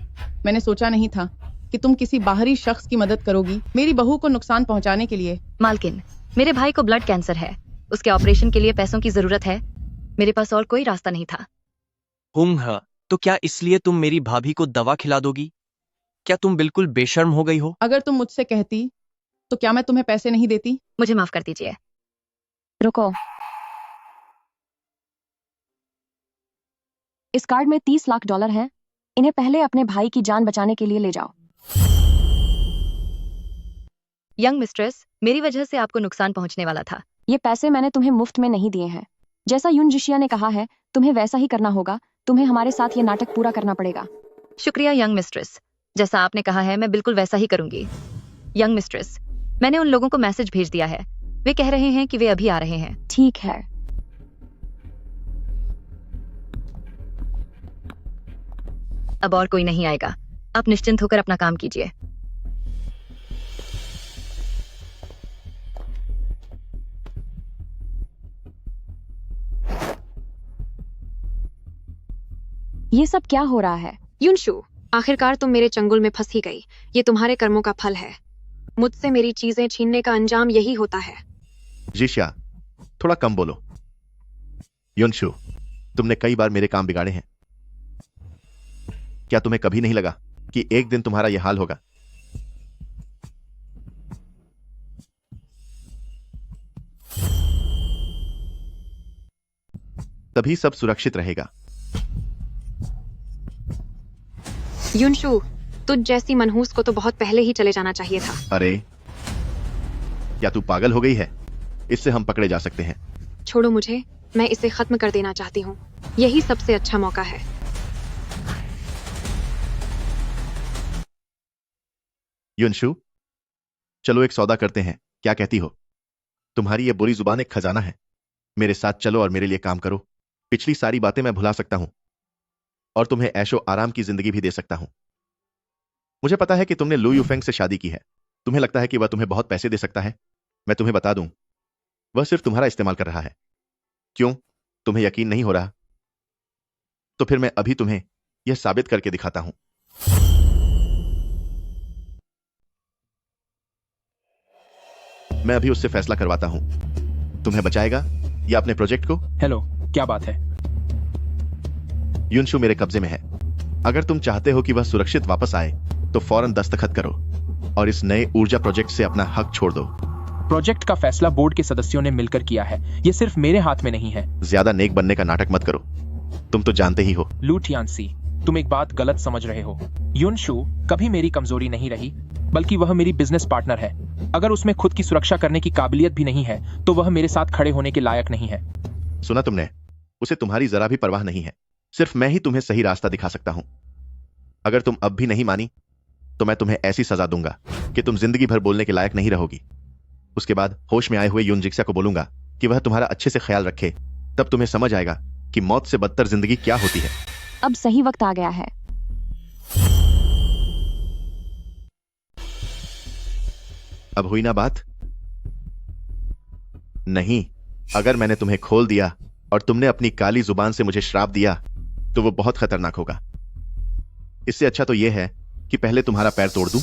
मैंने सोचा नहीं था कि तुम किसी बाहरी शख्स की मदद करोगी मेरी बहू को नुकसान पहुंचाने के लिए। मालकिन, मेरे भाई को ब्लड कैंसर है, उसके ऑपरेशन के लिए पैसों की जरूरत है। मेरे पास और कोई रास्ता नहीं था। तो क्या इसलिए तुम मेरी भाभी को दवा खिला दोगी? क्या तुम बिल्कुल बेशर्म हो गई हो? अगर तुम मुझसे कहती तो क्या मैं तुम्हें पैसे नहीं देती? मुझे माफ कर दीजिए। रुको, इस कार्ड में 30 लाख डॉलर हैं। इन्हें पहले अपने भाई की जान बचाने के लिए ले जाओ। यंग मिस्ट्रेस, मेरी वजह से आपको नुकसान पहुंचने वाला था। ये पैसे मैंने तुम्हें मुफ्त में नहीं दिए हैं। जैसा यून जिशिया ने कहा है, तुम्हें वैसा ही करना होगा। तुम्हें हमारे साथ ये नाटक पूरा करना पड़ेगा। शुक्रिया यंग मिस्ट्रेस, जैसा आपने कहा है मैं बिल्कुल वैसा ही करूंगी। यंग मिस्ट्रेस, मैंने उन लोगों को मैसेज भेज दिया है। वे कह रहे हैं कि वे अभी आ रहे हैं। ठीक है। अब और कोई नहीं आएगा। आप निश्चिंत होकर अपना काम कीजिए। ये सब क्या हो रहा है? युनशु, आखिरकार तुम मेरे चंगुल में फंस ही गई। ये तुम्हारे कर्मों का फल है। मुझसे मेरी चीजें छीनने का अंजाम यही होता है। जिशिया, थोड़ा कम बोलो। युनशु, तुमने कई बार मेरे काम बिगाड़े हैं। क्या तुम्हें कभी नहीं लगा कि एक दिन तुम्हारा यह हाल होगा? तभी सब सुरक्षित रहेगा। युनशु, तुझ जैसी मनहूस को तो बहुत पहले ही चले जाना चाहिए था। अरे, क्या तू पागल हो गई है? इससे हम पकड़े जा सकते हैं। छोड़ो मुझे, मैं इसे खत्म कर देना चाहती हूँ। यही सबसे अच्छा मौका है। युनशु, चलो एक सौदा करते हैं, क्या कहती हो? तुम्हारी ये बुरी जुबान एक खजाना है। मेरे साथ चलो और मेरे लिए काम करो। पिछली सारी बातें मैं भुला सकता हूं और तुम्हें ऐशो आराम की जिंदगी भी दे सकता हूं। मुझे पता है कि तुमने लू यूफेंग से शादी की है। तुम्हें लगता है कि वह तुम्हें बहुत पैसे दे सकता है। मैं तुम्हें बता दूं, वह सिर्फ तुम्हारा इस्तेमाल कर रहा है। क्यों? तुम्हें यकीन नहीं हो रहा? तो फिर मैं अभी तुम्हें यह साबित करके दिखाता हूं। मैं अभी उससे फैसला करवाता हूं। तुम्हें बचाएगा या अपने प्रोजेक्ट को? हेलो, क्या बात है? युनशु मेरे कब्जे में है। अगर तुम चाहते हो कि वह सुरक्षित वापस आए तो फौरन दस्तखत करो और इस नए ऊर्जा प्रोजेक्ट से अपना हक छोड़ दो। प्रोजेक्ट का फैसला बोर्ड के सदस्यों ने मिलकर किया है। ये सिर्फ मेरे हाथ में नहीं है। ज्यादा नेक बनने का नाटक मत करो। तुम तो जानते ही हो। लू टियानसी, तुम एक बात गलत समझ रहे हो। युनशु कभी मेरी कमजोरी नहीं रही, बल्कि वह मेरी बिजनेस पार्टनर है। अगर उसमें खुद की सुरक्षा करने की काबिलियत भी नहीं है तो वह मेरे साथ खड़े होने के लायक नहीं है। सुना तुमने? उसे तुम्हारी जरा भी परवाह नहीं है। सिर्फ मैं ही तुम्हें सही रास्ता दिखा सकता हूं। अगर तुम अब भी नहीं मानी तो मैं तुम्हें ऐसी सजा दूंगा कि तुम जिंदगी भर बोलने के लायक नहीं रहोगी। उसके बाद होश में आए हुए यून जिक्सा को बोलूंगा कि वह तुम्हारा अच्छे से ख्याल रखे। तब तुम्हें समझ आएगा कि मौत से बदतर जिंदगी क्या होती है। अब सही वक्त आ गया है। अब हुई ना बात? नहीं, अगर मैंने तुम्हें खोल दिया और तुमने अपनी काली जुबान से मुझे श्राप दिया तो वो बहुत खतरनाक होगा। इससे अच्छा तो यह है कि पहले तुम्हारा पैर तोड़ दूं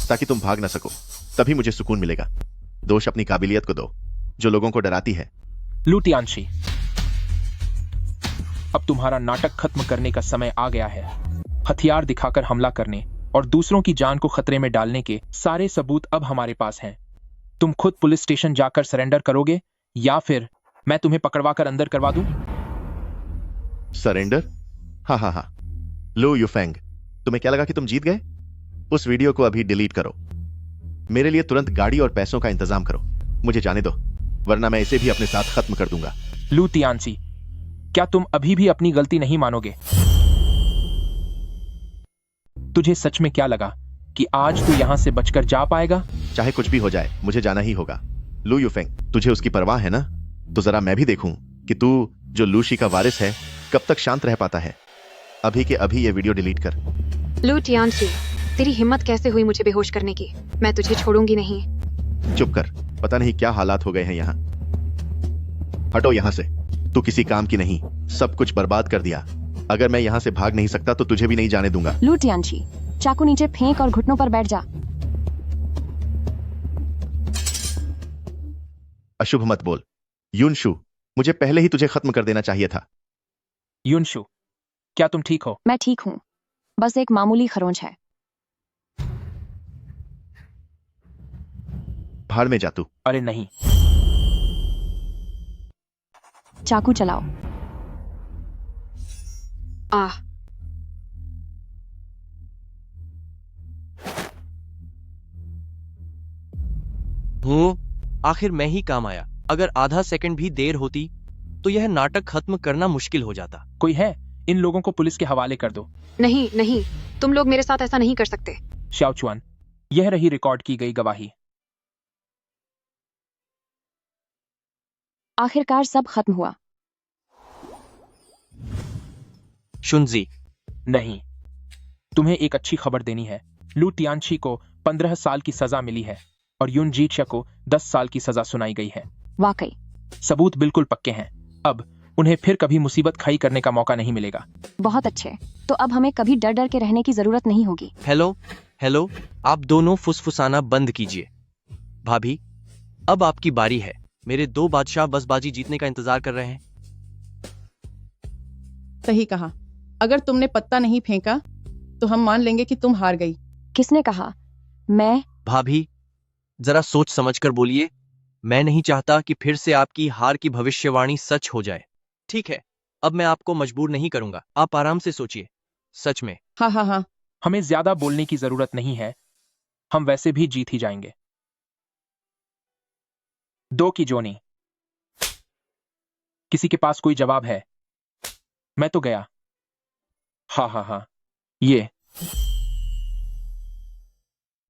ताकि तुम भाग ना सको। तभी मुझे सुकून मिलेगा। दोष अपनी काबिलियत को दो जो लोगों को डराती है। लू टियानसी, अब तुम्हारा नाटक खत्म करने का समय आ गया है। हथियार दिखाकर हमला करने और दूसरों की जान को खतरे में डालने के सारे सबूत अब हमारे पास हैं। तुम खुद पुलिस स्टेशन जाकर सरेंडर करोगे या फिर मैं तुम्हें पकड़वा कर अंदर करवा दूं? सरेंडर? हाँ हाँ हाँ। लो यूफेंग, तुम्हें क्या लगा कि तुम जीत गए? उस वीडियो को अभी डिलीट करो। मेरे लिए तुरंत गाड़ी और पैसों का इंतजाम करो। मुझे जाने दो, वरना मैं इसे भी अपने साथ खत्म कर दूंगा। लू टियानसी, क्या तुम अभी भी अपनी गलती नहीं मानोगे? तुझे सच में क्या लगा कि आज तू यहां से बचकर जा पाएगा? चाहे कुछ भी हो जाए, मुझे जाना ही होगा। लू यूफेंग, तुझे उसकी परवाह है ना? तो जरा मैं भी देखूं कि तू जो लूशी का वारिस है कब तक शांत रह पाता है। अभी के अभी ये वीडियो डिलीट कर। लू टियानसी, तेरी हिम्मत कैसे हुई मुझे बेहोश करने की? मैं तुझे छोड़ूंगी नहीं। चुप कर, पता नहीं क्या हालात हो गए हैं यहाँ। हटो यहाँ से, तू किसी काम की नहीं, सब कुछ बर्बाद कर दिया। अगर मैं यहाँ से भाग नहीं सकता तो तुझे भी नहीं जाने दूंगा। लू टियानशी, चाकू नीचे फेंक और घुटनों पर बैठ जा। अशुभ मत बोल। युनशु, मुझे पहले ही तुझे खत्म कर देना चाहिए था। युनशु, क्या तुम ठीक हो? मैं ठीक हूँ, बस एक मामूली खरोंच है। भाड़ में जा तू। अरे नहीं। चाकू चलाओ। आह, आखिर मैं ही काम आया। अगर आधा सेकंड भी देर होती तो यह नाटक खत्म करना मुश्किल हो जाता। कोई है? इन लोगों को पुलिस के हवाले कर दो। नहीं नहीं, तुम लोग मेरे साथ ऐसा नहीं कर सकते। शाओचुआन, यह रही रिकॉर्ड की गई गवाही। आखिरकार सब खत्म हुआ। शुनजी, नहीं, तुम्हें एक अच्छी खबर देनी है। लू टियानशी को 15 साल की सजा मिली है और युन जीचा को 10 साल की सजा सुनाई गई है। वाकई? सबूत बिल्कुल पक्के हैं। अब उन्हें फिर कभी मुसीबत खड़ी करने का मौका नहीं मिलेगा। बहुत अच्छे, तो अब हमें कभी डर डर के रहने की जरूरत नहीं होगी। हेलो हेलो, आप दोनों फुसफुसाना बंद कीजिए। भाभी, अब आपकी बारी है। मेरे 2 बादशाह बस बाजी जीतने का इंतजार कर रहे हैं। सही कहा। अगर तुमने पत्ता नहीं फेंका तो हम मान लेंगे कि तुम हार गई। किसने कहा? मैं? भाभी, जरा सोच समझकर बोलिए। मैं नहीं चाहता कि फिर से आपकी हार की भविष्यवाणी सच हो जाए। ठीक है, अब मैं आपको मजबूर नहीं करूंगा। आप आराम से सोचिए। सच में। हाँ हाँ हाँ। हमें ज्यादा बोलने की जरूरत नहीं है, हम वैसे भी जीत ही जाएंगे। 2 की जोनी। किसी के पास कोई जवाब है? मैं तो गया। हाँ हाँ हाँ, ये